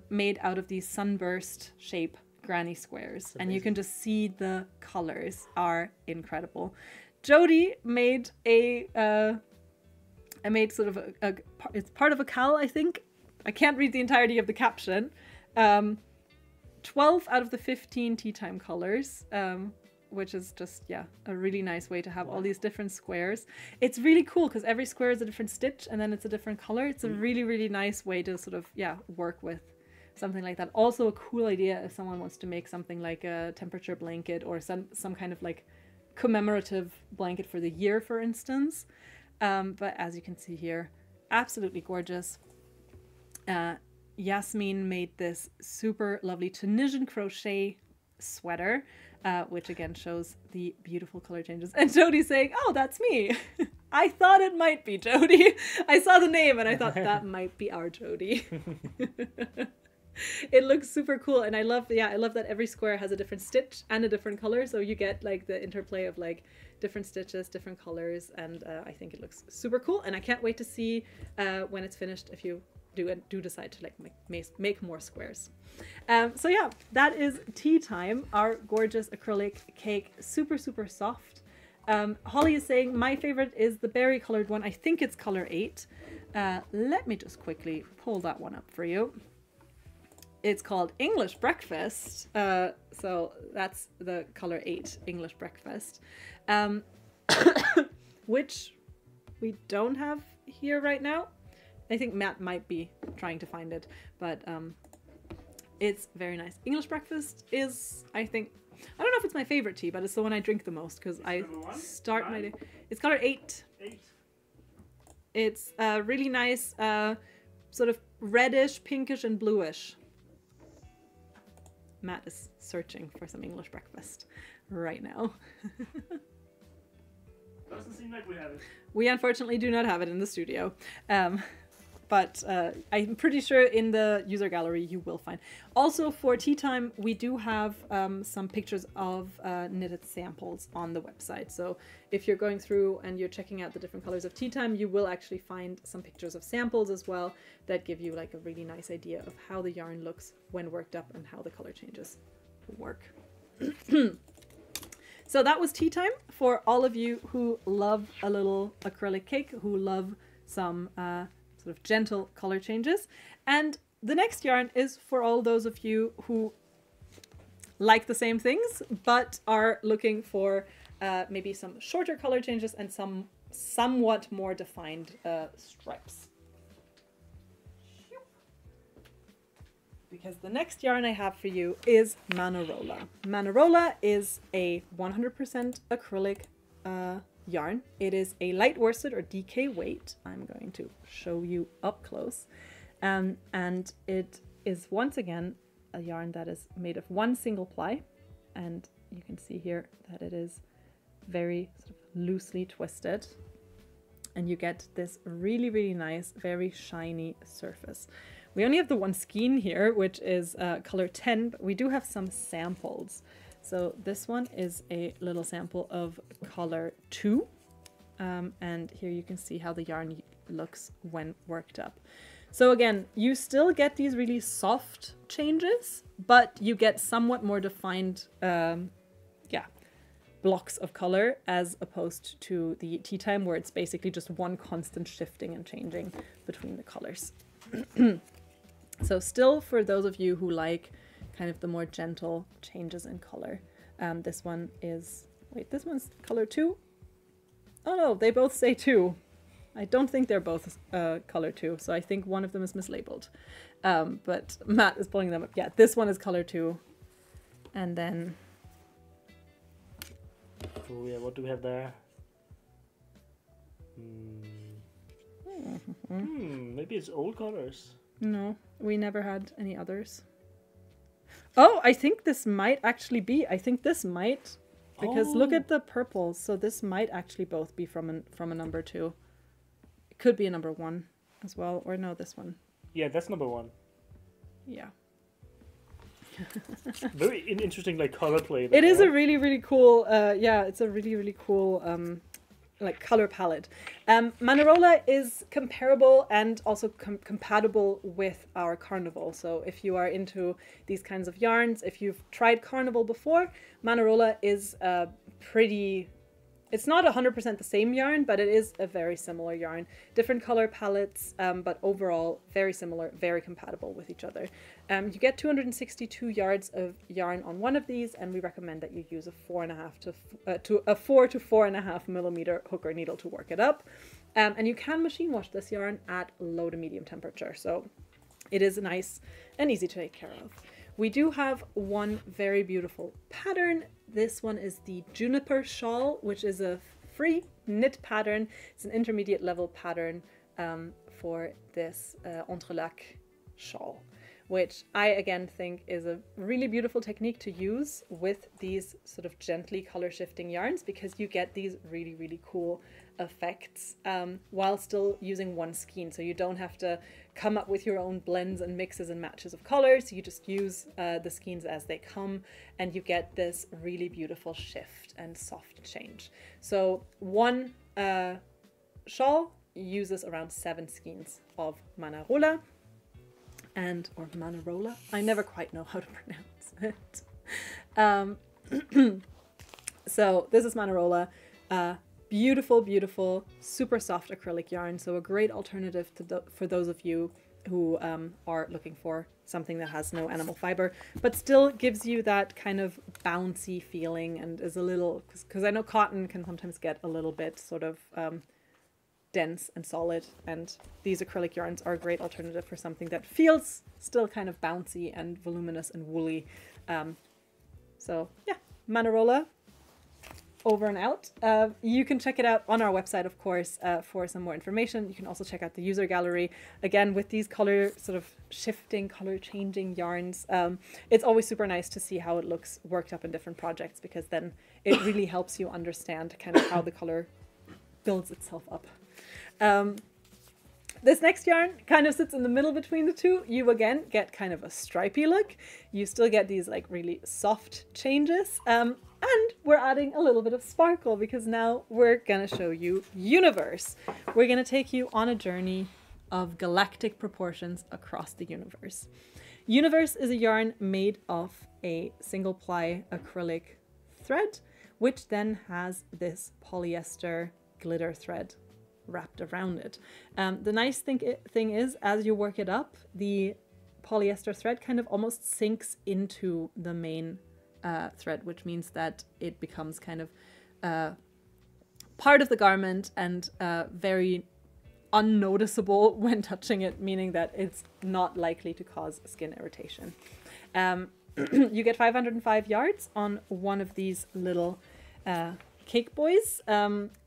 made out of these sunburst shape granny squares, and you can just see the colors are incredible. Jody made sort of it's part of a cowl, I think. I can't read the entirety of the caption. 12 out of the 15 tea time colors, which is just, yeah, a really nice way to have all these different squares. It's really cool because every square is a different stitch and then it's a different color. It's a really, really nice way to sort of, yeah, work with something like that. Also a cool idea if someone wants to make something like a temperature blanket or some kind of like commemorative blanket for the year, for instance. But as you can see here, absolutely gorgeous. Yasmin made this super lovely Tunisian crochet sweater, which again shows the beautiful color changes. And Jody's saying, oh, that's me. I thought it might be Jody. I saw the name and I thought that might be our Jody. It looks super cool, and I love that every square has a different stitch and a different color, so you get like the interplay of like different stitches, different colors, and I think it looks super cool, and I can't wait to see when it's finished if you do decide to like make more squares. So yeah, that is Tea Time, our gorgeous acrylic cake, super, super soft. Holly is saying my favorite is the berry colored one. I think it's color 8. Let me just quickly pull that one up for you. It's called English Breakfast. So that's the color 8, English Breakfast, which we don't have here right now. I think Matt might be trying to find it, but it's very nice. English breakfast is, I think, I don't know if it's my favorite tea, but it's the one I drink the most because I start my day. It's color 8. 8. It's really nice, sort of reddish, pinkish, and bluish. Matt is searching for some English breakfast right now. Doesn't seem like we have it. We unfortunately do not have it in the studio. But I'm pretty sure in the user gallery you will find. Also for tea time, we do have some pictures of knitted samples on the website. So if you're going through and you're checking out the different colors of tea time, you will actually find some pictures of samples as well that give you like a really nice idea of how the yarn looks when worked up and how the color changes work. So that was tea time for all of you who love a little acrylic cake, who love some sort of gentle color changes. And the next yarn is for all those of you who like the same things, but are looking for maybe some shorter color changes and some somewhat more defined stripes. Because the next yarn I have for you is Manarola. Manarola is a 100% acrylic yarn. It is a light worsted or DK weight. I'm going to show you up close. And it is once again a yarn that is made of one single ply. And you can see here that it is very sort of loosely twisted. And you get this really, really nice, very shiny surface. We only have the one skein here, which is color 10, but we do have some samples. So this one is a little sample of color 2. And here you can see how the yarn looks when worked up. So again, you still get these really soft changes, but you get somewhat more defined blocks of color as opposed to the tea time where it's basically just one constant shifting and changing between the colors. So still for those of you who like kind of the more gentle changes in color, this one is, wait, this one's color 2? Oh no, they both say 2. I don't think they're both color 2, so I think one of them is mislabeled. But Matt is pulling them up. Yeah, this one is color 2. And then... Oh yeah, what do we have there? Maybe it's old colors. No, we never had any others. Oh, I think this might actually be. I think this might, because look at the purples. So this might actually both be from a number 2. It could be a number 1 as well, or no, this one. Yeah, that's number 1. Yeah. Very interesting, like color play there. It is a really, really cool. Yeah, it's a really, really cool. Like color palette. Manarola is comparable and also compatible with our Carnival. So if you are into these kinds of yarns, if you've tried Carnival before, Manarola is pretty... It's not 100% the same yarn, but it is a very similar yarn. Different color palettes, but overall very similar, very compatible with each other. You get 262 yards of yarn on one of these, and we recommend that you use a 4 to 4.5 millimeter hook or needle to work it up. And you can machine wash this yarn at low to medium temperature, so it is nice and easy to take care of. We do have one very beautiful pattern. This one is the Juniper Shawl, which is a free knit pattern. It's an intermediate level pattern for this entrelac shawl, which I again think is a really beautiful technique to use with these sort of gently color shifting yarns, because you get these really, really cool effects while still using one skein. So you don't have to come up with your own blends and mixes and matches of colors. You just use the skeins as they come, and you get this really beautiful shift and soft change. So one shawl uses around 7 skeins of Manarola. Or Manarola. I never quite know how to pronounce it. So this is Manarola. Beautiful, beautiful, super soft acrylic yarn. So a great alternative to for those of you who are looking for something that has no animal fiber, but still gives you that kind of bouncy feeling and is a little, because I know cotton can sometimes get a little bit sort of dense and solid, and these acrylic yarns are a great alternative for something that feels still kind of bouncy and voluminous and woolly. So yeah, Manarola, over and out. You can check it out on our website, of course, for some more information. You can also check out the user gallery. Again, with these color sort of shifting, color changing yarns, it's always super nice to see how it looks worked up in different projects, because then it really helps you understand kind of how the color builds itself up. This next yarn kind of sits in the middle between the two. You again get kind of a stripy look. You still get these like really soft changes. And we're adding a little bit of sparkle, because now we're gonna show you Universe. We're gonna take you on a journey of galactic proportions across the universe. Universe is a yarn made of a single ply acrylic thread, which then has this polyester glitter thread wrapped around it. The nice thing is, as you work it up, the polyester thread kind of almost sinks into the main thread, which means that it becomes kind of part of the garment and very unnoticeable when touching it, meaning that it's not likely to cause skin irritation. You get 505 yards on one of these little cake boys.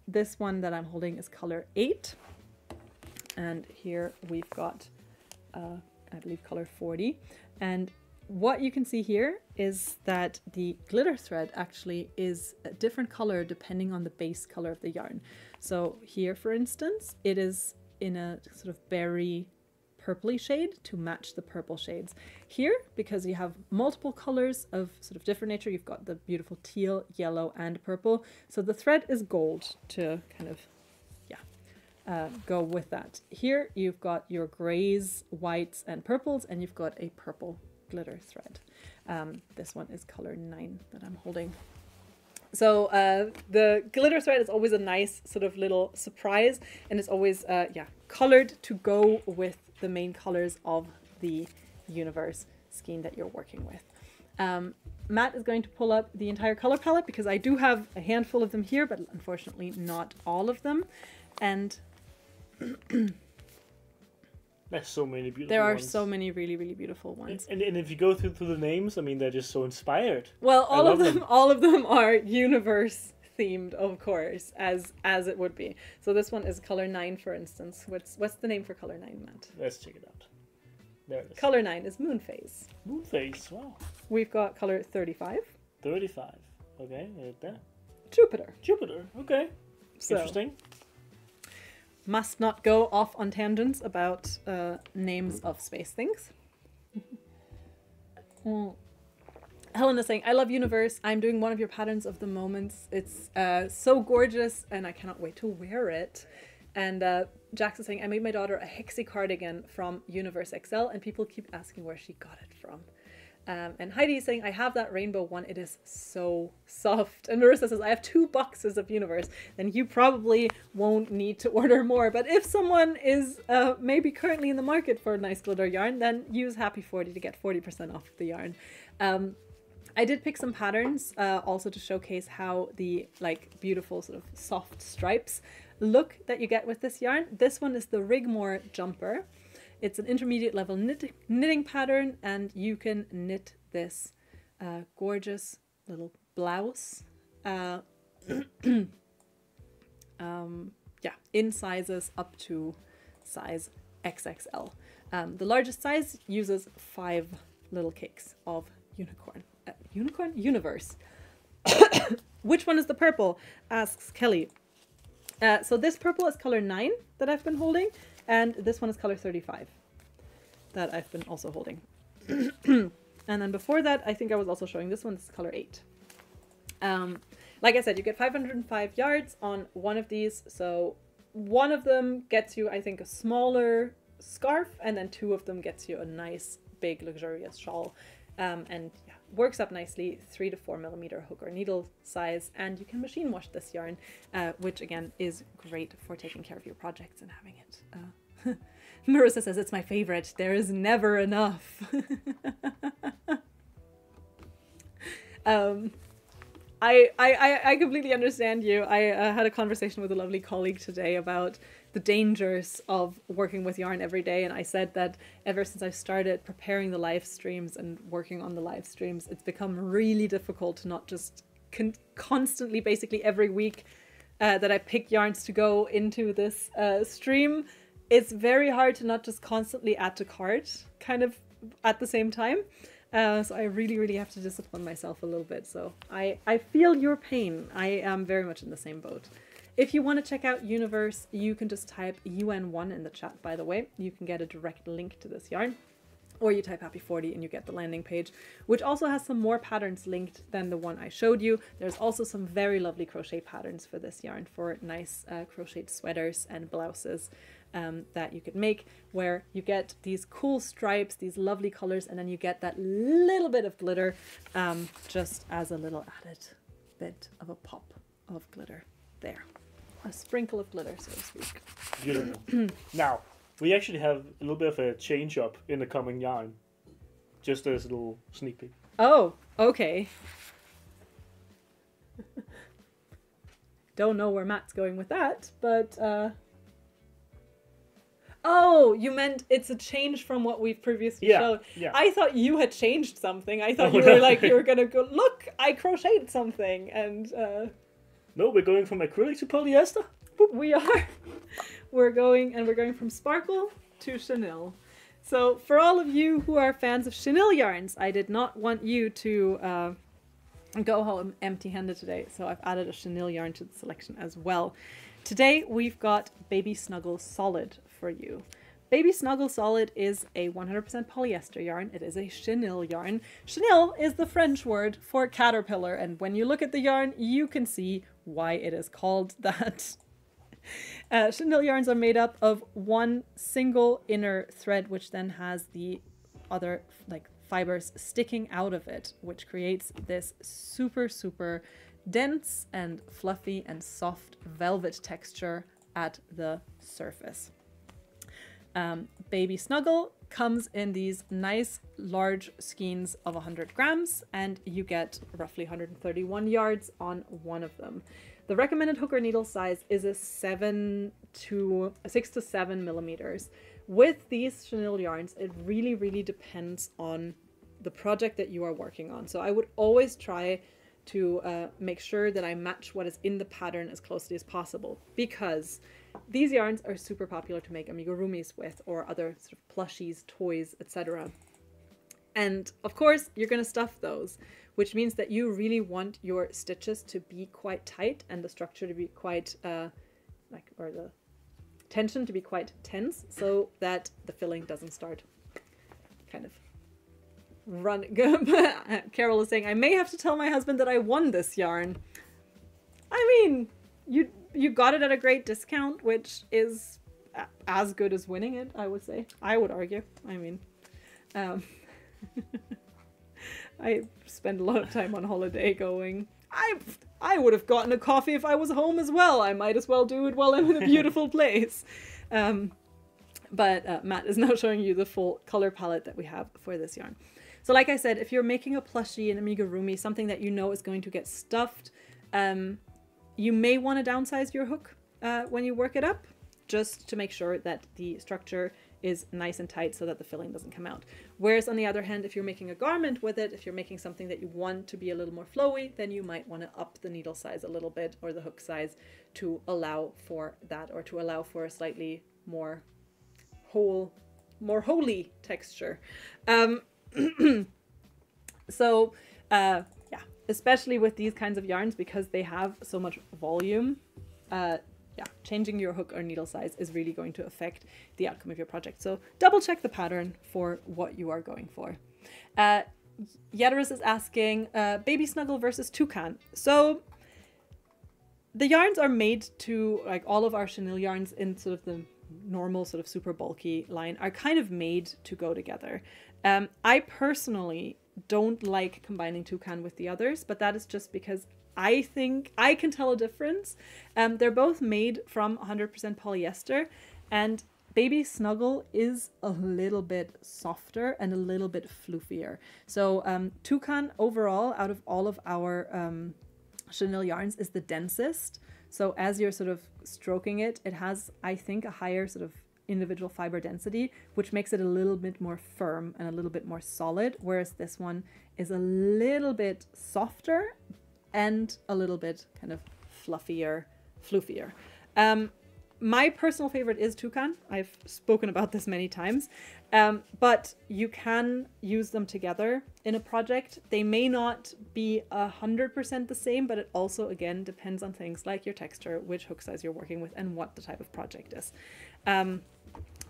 This one that I'm holding is color 8, and here we've got I believe color 40, and what you can see here is that the glitter thread actually is a different color depending on the base color of the yarn. So here, for instance, it is in a sort of berry purpley shade to match the purple shades. Here, because you have multiple colors of sort of different nature, you've got the beautiful teal, yellow, and purple. So the thread is gold to kind of, yeah, go with that. Here you've got your grays, whites, and purples, and you've got a purple glitter thread. This one is color 9 that I'm holding. So the glitter thread is always a nice sort of little surprise, and it's always yeah, colored to go with the main colors of the Universe skein that you're working with. Matt is going to pull up the entire color palette, because I do have a handful of them here, but unfortunately not all of them. And there's so many beautiful there are ones. so many really, really beautiful ones. And if you go through the names, I mean, they're just so inspired. Well, all of them are Universe themed, of course, as it would be. So this one is color 9, for instance. What's the name for color 9, Matt? Let's check it out. There it is. Color 9 is Moon Phase. Moon Phase, wow. We've got color 35. 35. Okay, right there. Jupiter. Jupiter, okay. So, interesting. Must not go off on tangents about names of space things. Helen is saying, I love Universe. I'm doing one of your patterns of the moments. It's so gorgeous, and I cannot wait to wear it. And Jax is saying, I made my daughter a Hexie cardigan from Universe XL, and people keep asking where she got it from. And Heidi is saying, I have that rainbow one. It is so soft. And Marissa says, I have 2 boxes of Universe. Then you probably won't need to order more. But if someone is maybe currently in the market for a nice glitter yarn, then use Happy 40 to get 40% off the yarn. I did pick some patterns also to showcase how the like beautiful sort of soft stripes look that you get with this yarn. This one is the Rigmore Jumper. It's an intermediate level knitting pattern, and you can knit this gorgeous little blouse yeah, in sizes up to size XXL. The largest size uses 5 little cakes of Universe. Which one is the purple? Asks Kelly. So this purple is color 9 that I've been holding, and this one is color 35 that I've been also holding. And then before that, I think I was also showing this one. This is color 8. Like I said, you get 505 yards on one of these. So one of them gets you, I think, a smaller scarf, and then 2 of them gets you a nice, big, luxurious shawl. And yeah, works up nicely, 3 to 4 millimeter hook or needle size, and you can machine wash this yarn, which again is great for taking care of your projects and having it. Marissa says, it's my favorite. There is never enough. I completely understand you. I had a conversation with a lovely colleague today about the dangers of working with yarn every day. And I said that ever since I started preparing the live streams and working on the live streams, it's become really difficult to not just constantly, basically every week that I pick yarns to go into this stream. It's very hard to not just constantly add to cart kind of at the same time. So I really, really have to discipline myself a little bit. So I feel your pain. I am very much in the same boat. If you want to check out Universe, you can just type UN1 in the chat, by the way. You can get a direct link to this yarn. Or you type Happy 40 and you get the landing page, which also has some more patterns linked than the one I showed you. There's also some very lovely crochet patterns for this yarn for nice crocheted sweaters and blouses that you could make, where you get these cool stripes, these lovely colors, and then you get that little bit of glitter just as a little added bit of a pop of glitter there. A sprinkle of glitter, so to speak. Beautiful. Now, we actually have a little bit of a change up in the coming yarn. Just as a little sneak peek. Oh, okay. Don't know where Matt's going with that, but oh, you meant it's a change from what we've previously shown. Yeah. I thought you had changed something. I thought you were like, you were gonna go, look, I crocheted something, and no, we're going from acrylic to polyester. we are. We're going from sparkle to chenille. So for all of you who are fans of chenille yarns, I did not want you to go home empty-handed today, so I've added a chenille yarn to the selection as well. Today we've got Baby Snuggle Solid for you. Baby Snuggle Solid is a 100% polyester yarn. It is a chenille yarn. Chenille is the French word for caterpillar, and when you look at the yarn, you can see why it is called that. Chenille yarns are made up of one single inner thread, which then has the other fibers sticking out of it, which creates this super, super dense and fluffy and soft velvet texture at the surface. Baby Snuggle comes in these nice large skeins of 100 grams, and you get roughly 131 yards on one of them. The recommended hook or needle size is a 6 to 7 millimeters. With these chenille yarns, it really, really depends on the project that you are working on. So I would always try to make sure that I match what is in the pattern as closely as possible, because these yarns are super popular to make amigurumis with, or other sort of plushies, toys, etc. And of course, you're going to stuff those, which means that you really want your stitches to be quite tight and the structure to be quite, or the tension to be quite tense, so that the filling doesn't start kind of running. Carol is saying, I may have to tell my husband that I won this yarn. I mean, you got it at a great discount, which is as good as winning it, I would say. I would argue. I mean, I spend a lot of time on holiday going, I would have gotten a coffee if I was home as well. I might as well do it while I'm in a beautiful place. But Matt is now showing you the full color palette that we have for this yarn. So like I said, if you're making a plushie, an amigurumi, something that you know is going to get stuffed, you may want to downsize your hook when you work it up, just to make sure that the structure is nice and tight so that the filling doesn't come out. Whereas on the other hand, if you're making a garment with it, if you're making something that you want to be a little more flowy, then you might want to up the needle size a little bit, or the hook size, to allow for that, or to allow for a slightly more holy texture. So yeah, especially with these kinds of yarns, because they have so much volume, yeah, changing your hook or needle size is really going to affect the outcome of your project. So double check the pattern for what you are going for. Yadris is asking, Baby Snuggle versus Toucan. So the yarns are made to, like all of our chenille yarns in sort of the normal sort of super bulky line, are kind of made to go together. I personally don't like combining Toucan with the others, but that is just because I think I can tell a difference. They're both made from 100% polyester, and Baby Snuggle is a little bit softer and a little bit floofier. So Toucan overall, out of all of our chenille yarns is the densest. So as you're sort of stroking it, it has, I think, a higher sort of individual fiber density, which makes it a little bit more firm and a little bit more solid, whereas this one is a little bit softer and a little bit kind of fluffier. My personal favorite is toucan. I've spoken about this many times, but you can use them together in a project. They may not be 100% the same, but it also, again, depends on things like your texture, which hook size you're working with, and what the type of project is.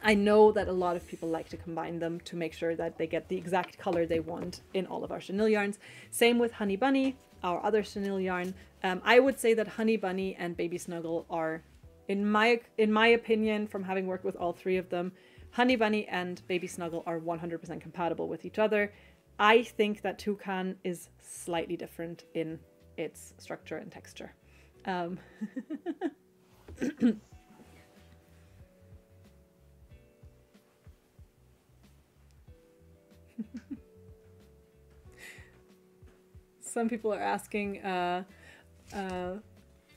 I know that a lot of people like to combine them to make sure that they get the exact color they want in all of our chenille yarns. Same with Honey Bunny, our other chenille yarn. I would say that Honey Bunny and Baby Snuggle are, in my opinion, from having worked with all three of them, Honey Bunny and Baby Snuggle are 100% compatible with each other. I think that Toucan is slightly different in its structure and texture. Some people are asking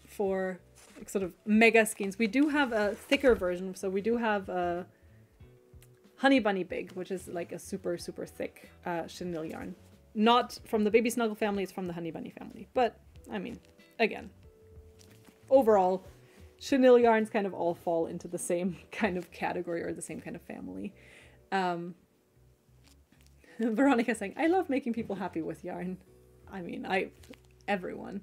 for sort of mega skeins. We do have a thicker version, so we do have a Honey Bunny Big, which is like a super, super thick chenille yarn. Not from the Baby Snuggle family, it's from the Honey Bunny family. But, I mean, again, overall, chenille yarns kind of all fall into the same kind of category or the same kind of family. Veronica saying, I love making people happy with yarn. I mean, everyone.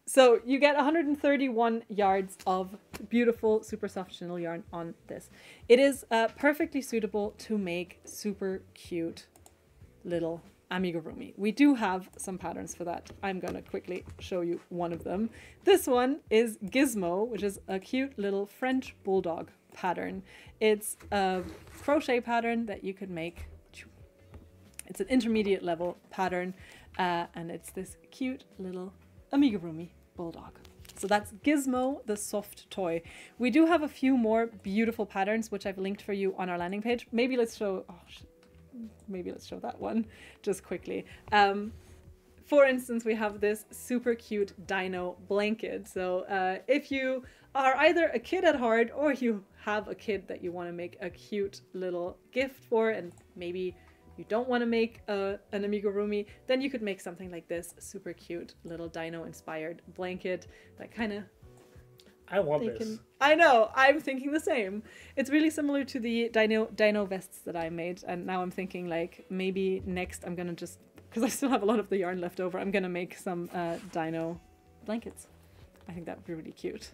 So you get 131 yards of beautiful, super soft chenille yarn on this. It is perfectly suitable to make super cute little amigurumi. We do have some patterns for that. I'm going to quickly show you one of them. This one is Gizmo, which is a cute little French bulldog pattern. It's a crochet pattern that you could make. It's an intermediate level pattern, and it's this cute little amigurumi bulldog. So that's Gizmo, the soft toy. We do have a few more beautiful patterns, which I've linked for you on our landing page. Maybe let's show, maybe let's show that one just quickly. For instance, we have this super cute dino blanket. So if you are either a kid at heart or you have a kid that you want to make a cute little gift for, and maybe you don't want to make an amigurumi, then you could make something like this super cute little dino inspired blanket that kind of... I want this. I know, I'm thinking the same. It's really similar to the dino vests that I made, and now I'm thinking like maybe next I'm gonna just, because I still have a lot of the yarn left over, I'm gonna make some dino blankets. I think that would be really cute.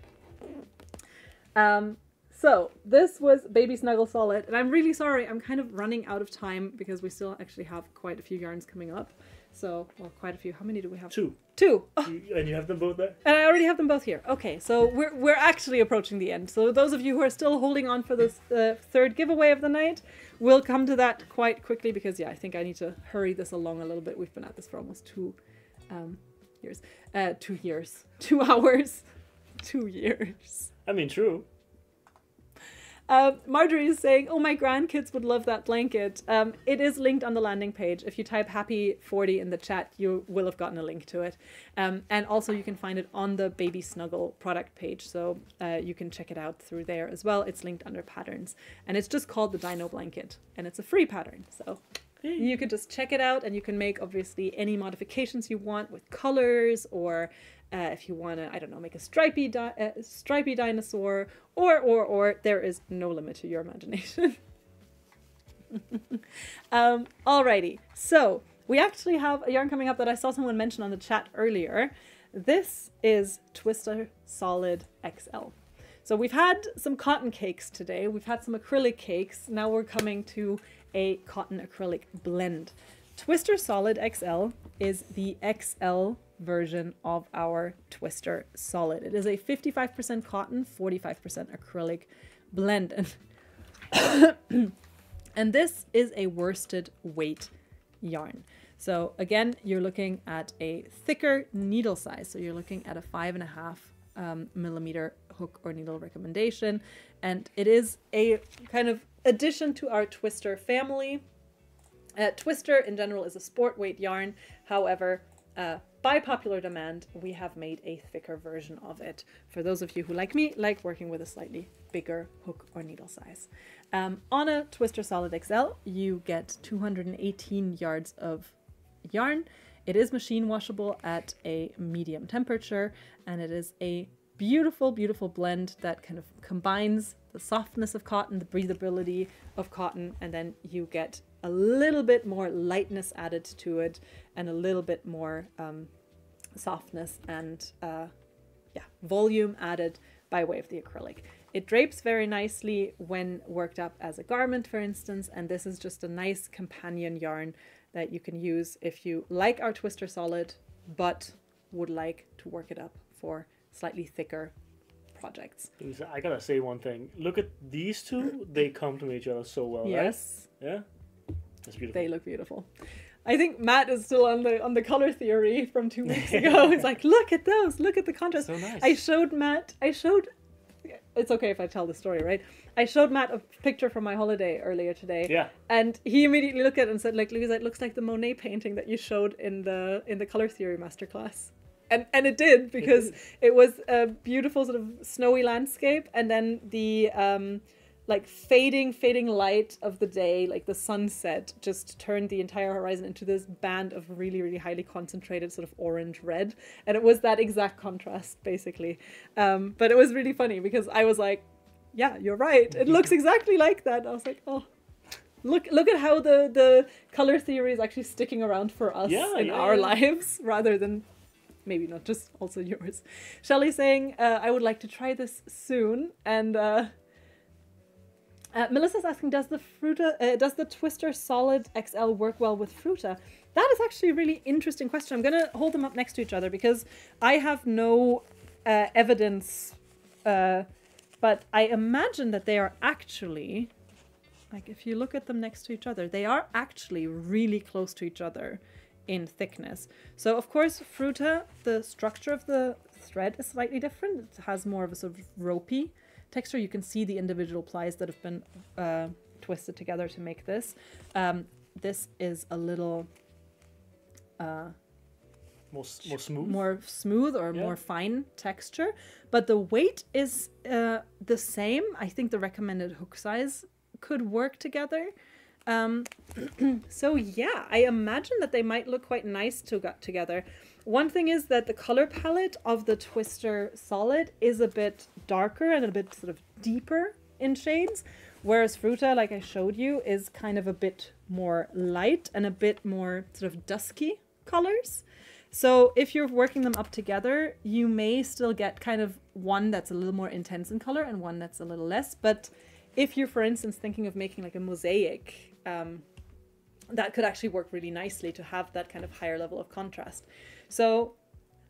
So this was Baby Snuggle Solid, and I'm really sorry, I'm kind of running out of time because we still actually have quite a few yarns coming up. So, well, quite a few. How many do we have? Two. Oh. And you have them both there? And I already have them both here. Okay, so we're actually approaching the end. So those of you who are still holding on for this third giveaway of the night, we'll come to that quite quickly because, yeah, I think I need to hurry this along a little bit. We've been at this for almost 2 years. 2 years. 2 hours. 2 years. I mean, true. Marjorie is saying, oh, my grandkids would love that blanket. It is linked on the landing page. If you type happy40 in the chat, you will have gotten a link to it. And also you can find it on the Baby Snuggle product page. So you can check it out through there as well. It's linked under patterns. And it's just called the Dino Blanket. And it's a free pattern. So you could just check it out and you can make, obviously, any modifications you want with colors or... if you want to, I don't know, make a stripy dinosaur, or there is no limit to your imagination. Alrighty, so we actually have a yarn coming up that I saw someone mention on the chat earlier. This is Twister Solid XL. So we've had some cotton cakes today, we've had some acrylic cakes, now we're coming to a cotton acrylic blend. Twister Solid XL is the XL version of our Twister Solid. It is a 55% cotton, 45% acrylic blend. And this is a worsted weight yarn. So again, you're looking at a thicker needle size. So you're looking at a 5.5 millimeter hook or needle recommendation. And it is a kind of addition to our Twister family. Twister in general is a sport weight yarn. However, by popular demand, we have made a thicker version of it. For those of you who, like me, like working with a slightly bigger hook or needle size. On a Twister Solid XL, you get 218 yards of yarn. It is machine washable at a medium temperature, and it is a beautiful, beautiful blend that kind of combines the softness of cotton, the breathability of cotton, and then you get a little bit more lightness added to it and a little bit more softness and volume added by way of the acrylic. It drapes very nicely when worked up as a garment, for instance, and this is just a nice companion yarn that you can use if you like our Twister Solid but would like to work it up for slightly thicker projects. I gotta say one thing. Look at these two. They complement each other so well, yes. Right? Yeah? That's beautiful. They look beautiful. I think Matt is still on the color theory from 2 weeks ago. He's like, look at those. Look at the contrast. So nice. It's okay if I tell the story, right? I showed Matt a picture from my holiday earlier today. Yeah. And he immediately looked at it and said, like, Louisa, it looks like the Monet painting that you showed in the color theory masterclass. And it did, because it was a beautiful sort of snowy landscape, and then the like fading light of the day, like the sunset, just turned the entire horizon into this band of really, really highly concentrated sort of orange red. And it was that exact contrast, basically. But it was really funny because I was like, yeah, you're right. It looks exactly like that. I was like, oh, look at how the color theory is actually sticking around for us in our lives, rather than maybe not just also yours. Shelley saying, I would like to try this soon. And Melissa's asking, does the Twister Solid XL work well with Fruta? That is actually a really interesting question. I'm going to hold them up next to each other because I have no evidence, but I imagine that they are actually, like if you look at them next to each other, they are actually really close to each other in thickness. So of course, Fruta, the structure of the thread is slightly different. It has more of a sort of ropey texture. You can see the individual plies that have been twisted together to make this. This is a little more smooth, more fine texture, but the weight is the same. I think the recommended hook size could work together. So yeah, I imagine that they might look quite nice together. One thing is that the color palette of the Twister Solid is a bit darker and a bit sort of deeper in shades, whereas Fruta, like I showed you, is kind of a bit more light and a bit more sort of dusky colors. So if you're working them up together, you may still get kind of one that's a little more intense in color and one that's a little less. But if you're, for instance, thinking of making like a mosaic, that could actually work really nicely to have that kind of higher level of contrast. So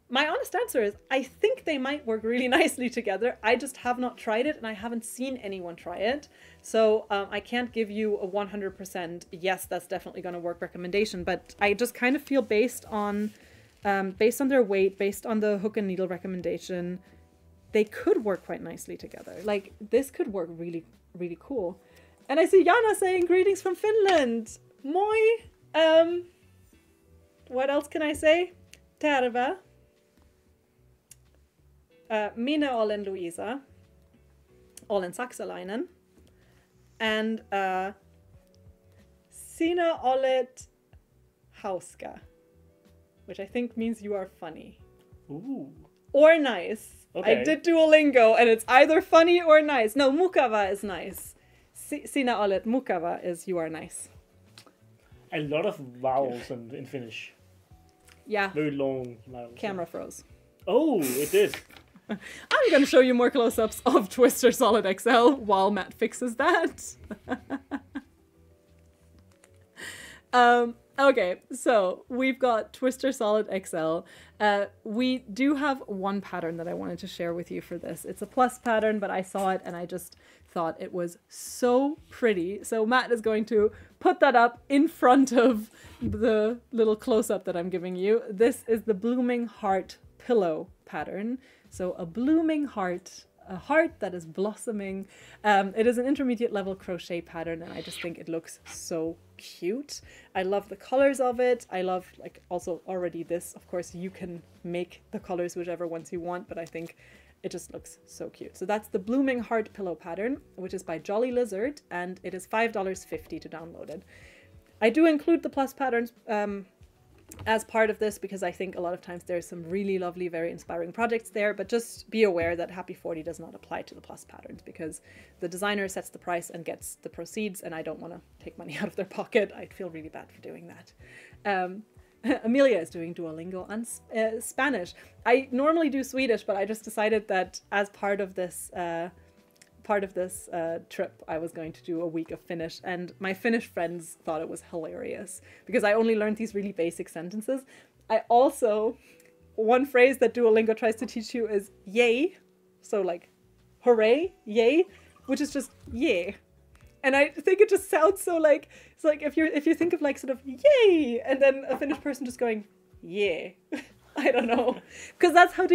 my honest answer is I think they might work really nicely together. I just have not tried it and I haven't seen anyone try it. So I can't give you a 100% yes, that's definitely going to work recommendation. But I just kind of feel based on their weight, based on the hook and needle recommendation, they could work quite nicely together. Like this could work really, really cool. And I see Jana saying greetings from Finland. Moi. What else can I say? Terve. Minä olen Louisa. Olen saksalainen. And sinä olet hauska, which I think means you are funny. Ooh. Or nice. Okay. I did Duolingo and it's either funny or nice. No, mukava is nice. Sinä olet mukava is you are nice. A lot of vowels in Finnish. Yeah. Very long vowels. Camera froze. Oh, it did. I'm going to show you more close-ups of Twister Solid XL while Matt fixes that. Okay, so we've got Twister Solid XL. We do have one pattern that I wanted to share with you for this. It's a plus pattern, but I saw it and I just thought it was so pretty. So Matt is going to put that up in front of the little close-up that I'm giving you. This is the Blooming Heart pillow pattern. So a blooming heart a heart that is blossoming. It is an intermediate level crochet pattern, and I just think it looks so cute. I love the colors of it. I love, like, also already this, of course you can make the colors whichever ones you want, but I think it just looks so cute. So that's the Blooming Heart pillow pattern, which is by Jolly Lizard, and it is $5.50 to download it. I do include the plus patterns as part of this because I think a lot of times there's some really lovely, very inspiring projects there, but just be aware that Happy 40 does not apply to the plus patterns because the designer sets the price and gets the proceeds, and I don't want to take money out of their pocket. I'd feel really bad for doing that. Amelia is doing Duolingo on Spanish. I normally do Swedish, but I just decided that as part of this trip, I was going to do a week of Finnish, and my Finnish friends thought it was hilarious because I only learned these really basic sentences. I also, one phrase that Duolingo tries to teach you is yay, so like hooray, yay, which is just yeah. And I think it just sounds so like, it's like if you think of like sort of yay, and then a Finnish person just going yeah. I don't know, because that's how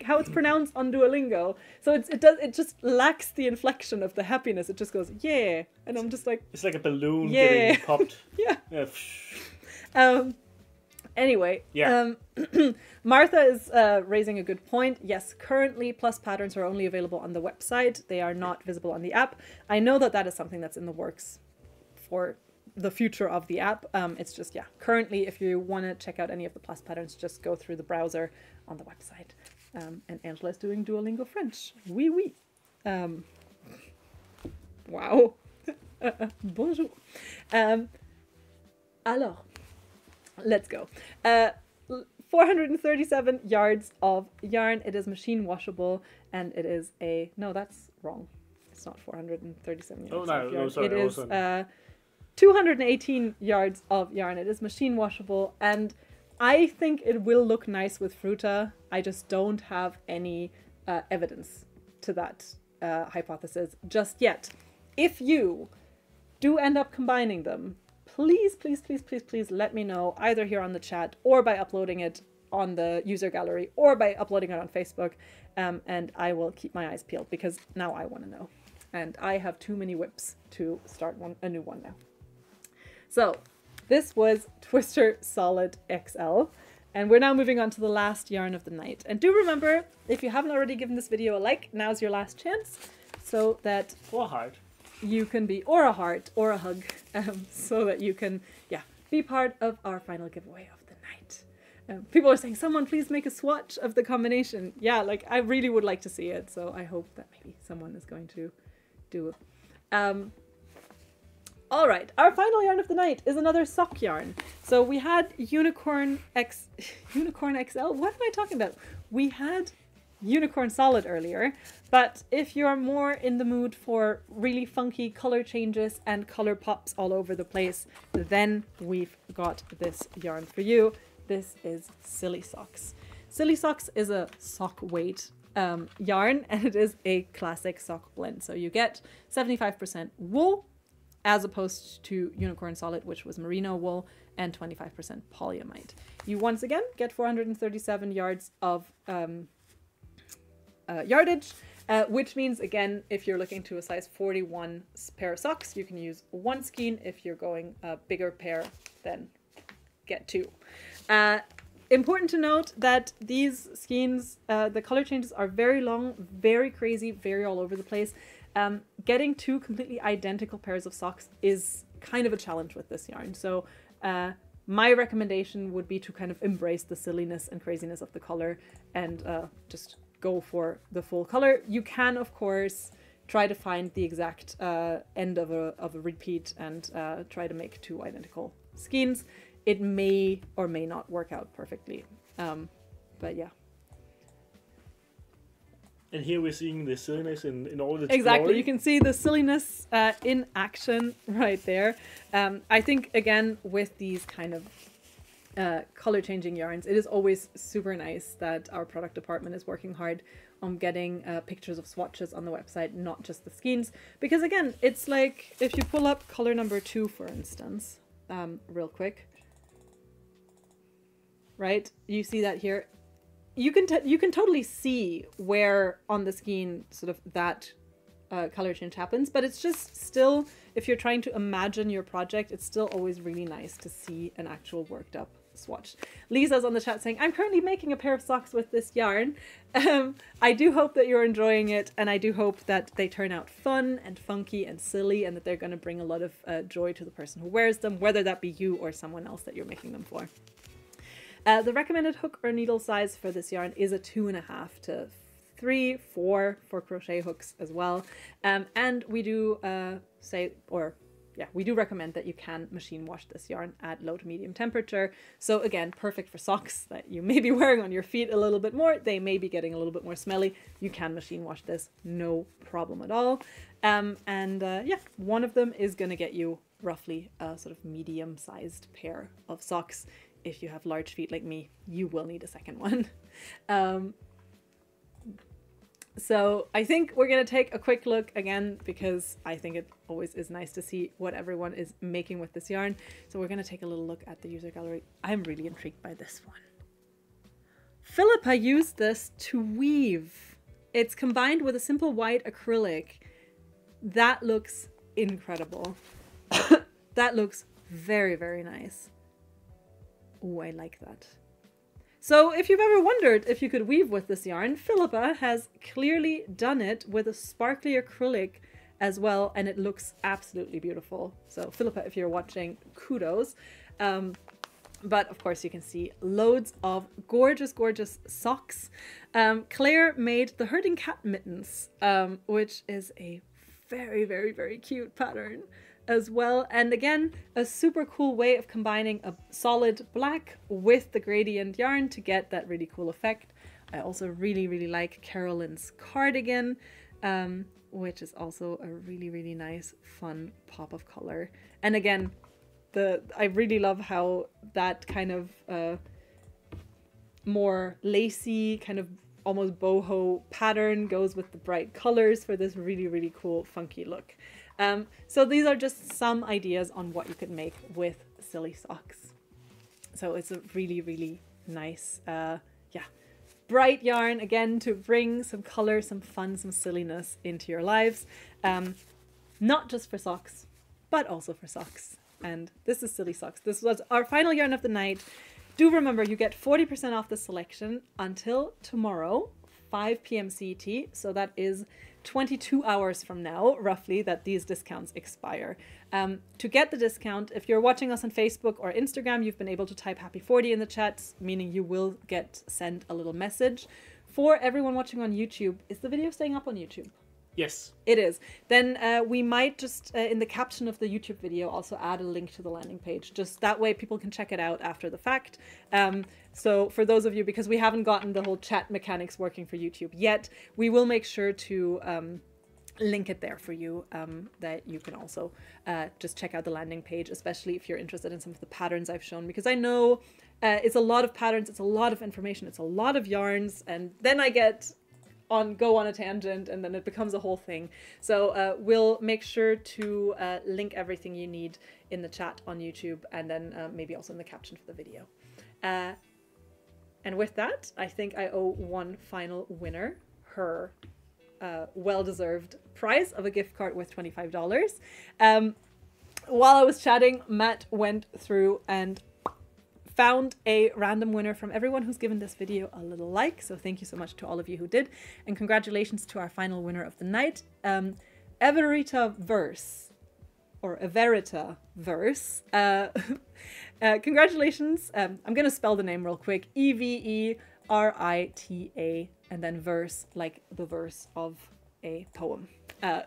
how it's pronounced on Duolingo. So it just lacks the inflection of the happiness. It just goes yeah, and I'm just like, it's like a balloon getting popped. Yeah. Anyway, yeah. Martha is raising a good point. Yes, currently plus patterns are only available on the website. They are not visible on the app. I know that is something that's in the works for the future of the app. It's just, yeah, currently if you want to check out any of the plus patterns, just go through the browser on the website. And Angela is doing Duolingo French. Oui, oui. Wow. Bonjour. Alors, let's go. 437 yards of yarn. It is machine washable, and it is no, that's wrong. It's not 437 yards of yarn. Sorry. It is 218 yards of yarn. It is machine washable, and I think it will look nice with Fruta. I just don't have any evidence to that hypothesis just yet. If you do end up combining them, please let me know, either here on the chat or by uploading it on the user gallery or by uploading it on Facebook, and I will keep my eyes peeled because now I want to know. And I have too many whips to start a new one now. So this was Twister Solid XL, and we're now moving on to the last yarn of the night. And do remember, if you haven't already given this video a like, now's your last chance, so that or a heart, you can be, or a heart, or a hug, so that you can, yeah, be part of our final giveaway of the night. People are saying, someone please make a swatch of the combination. Yeah, like I really would like to see it, so I hope that maybe someone is going to do it. All right, our final yarn of the night is another sock yarn. So we had Unicorn XL. What am I talking about? We had Unicorn Solid earlier, but if you're more in the mood for really funky color changes and color pops all over the place, then we've got this yarn for you. This is Silly Socks. Silly Socks is a sock weight yarn, and it is a classic sock blend. So you get 75% wool, as opposed to Unicorn Solid, which was merino wool, and 25% polyamide. You once again get 437 yards of yardage, which means, again, if you're looking to a size 41 pair of socks, you can use one skein. If you're going a bigger pair, then get two. Important to note that these skeins, the color changes are very long, very crazy, very all over the place. Getting two completely identical pairs of socks is kind of a challenge with this yarn. So my recommendation would be to kind of embrace the silliness and craziness of the color and just go for the full color. You can, of course, try to find the exact end of a repeat and try to make two identical skeins. It may or may not work out perfectly. But yeah. And here we're seeing the silliness in all its exactly glory. You can see the silliness in action right there. I think, again, with these kind of color changing yarns, it is always super nice that our product department is working hard on getting pictures of swatches on the website, not just the skeins, because again, it's like if you pull up color number 2, for instance, real quick, right, you see that here. you can totally see where on the skein sort of that color change happens, but it's just still, if you're trying to imagine your project, it's still always really nice to see an actual worked up swatch. Lisa's on the chat saying, I'm currently making a pair of socks with this yarn. I do hope that you're enjoying it, and I do hope that they turn out fun and funky and silly, and that they're going to bring a lot of joy to the person who wears them, whether that be you or someone else that you're making them for. The recommended hook or needle size for this yarn is a 2.5 to 3, 4 for crochet hooks as well. And we do we do recommend that you can machine wash this yarn at low to medium temperature. So again, perfect for socks that you may be wearing on your feet a little bit more. They may be getting a little bit more smelly. You can machine wash this, no problem at all. One of them is going to get you roughly a sort of medium-sized pair of socks. If you have large feet like me, you will need a second one. So I think we're going to take a quick look again, because I think it always is nice to see what everyone is making with this yarn. So we're going to take a little look at the user gallery. I'm really intrigued by this one. Philippa used this to weave. It's combined with a simple white acrylic. That looks incredible. That looks very, very nice. Oh, I like that. So if you've ever wondered if you could weave with this yarn, Philippa has clearly done it with a sparkly acrylic as well, and it looks absolutely beautiful. So Philippa, if you're watching, kudos. But of course you can see loads of gorgeous, gorgeous socks. Claire made the herding cat mittens, which is a very, very, very cute pattern as well. And again, a super cool way of combining a solid black with the gradient yarn to get that really cool effect. I also really, really like Carolyn's cardigan, which is also a really, really nice, fun pop of color. And again, I really love how that kind of more lacy, kind of almost boho pattern goes with the bright colors for this really, really cool, funky look. So these are just some ideas on what you could make with silly socks. So it's a really, really nice, bright yarn, again, to bring some color, some fun, some silliness into your lives. Not just for socks, but also for socks. And this is Silly Socks. This was our final yarn of the night. Do remember, you get 40% off the selection until tomorrow, 5 p.m. CET. So that is 22 hours from now, roughly, that these discounts expire. To get the discount, if you're watching us on Facebook or Instagram, you've been able to type Happy 40 in the chats, meaning you will get sent a little message. For everyone watching on YouTube, is the video staying up on YouTube? Yes. It is. Then we might just, in the caption of the YouTube video, also add a link to the landing page. Just that way people can check it out after the fact. So for those of you, because we haven't gotten the whole chat mechanics working for YouTube yet, we will make sure to link it there for you, that you can also just check out the landing page, especially if you're interested in some of the patterns I've shown, because I know it's a lot of patterns, it's a lot of information, it's a lot of yarns, and then I go on a tangent, and then it becomes a whole thing. So we'll make sure to link everything you need in the chat on YouTube, and then maybe also in the caption for the video. And with that, I think I owe one final winner her well-deserved prize of a gift card worth $25. While I was chatting, Matt went through and found a random winner from everyone who's given this video a little like. So thank you so much to all of you who did. And congratulations to our final winner of the night, Everita Verse, or Everita Verse. Congratulations. I'm going to spell the name real quick. Everita, and then verse, like the verse of a poem.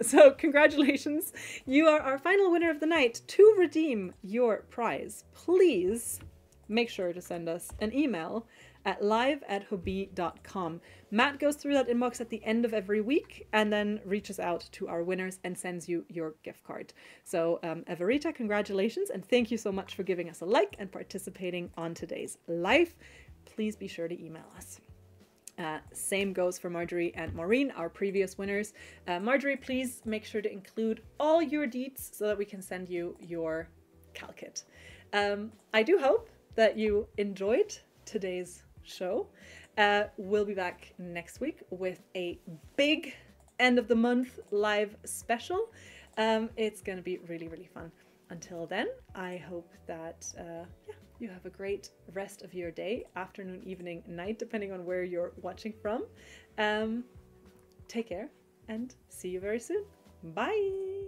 So congratulations. You are our final winner of the night. To redeem your prize, please make sure to send us an email at live@hobbii.com. Matt goes through that inbox at the end of every week and then reaches out to our winners and sends you your gift card. So Everita, congratulations, and thank you so much for giving us a like and participating on today's live. Please be sure to email us. Same goes for Marjorie and Maureen, our previous winners. Marjorie, please make sure to include all your deets so that we can send you your cal kit. I do hope that you enjoyed today's show. We'll be back next week with a big end of the month live special. It's going to be really, really fun. Until then, I hope that you have a great rest of your day, afternoon, evening, night, depending on where you're watching from. Take care and see you very soon. Bye!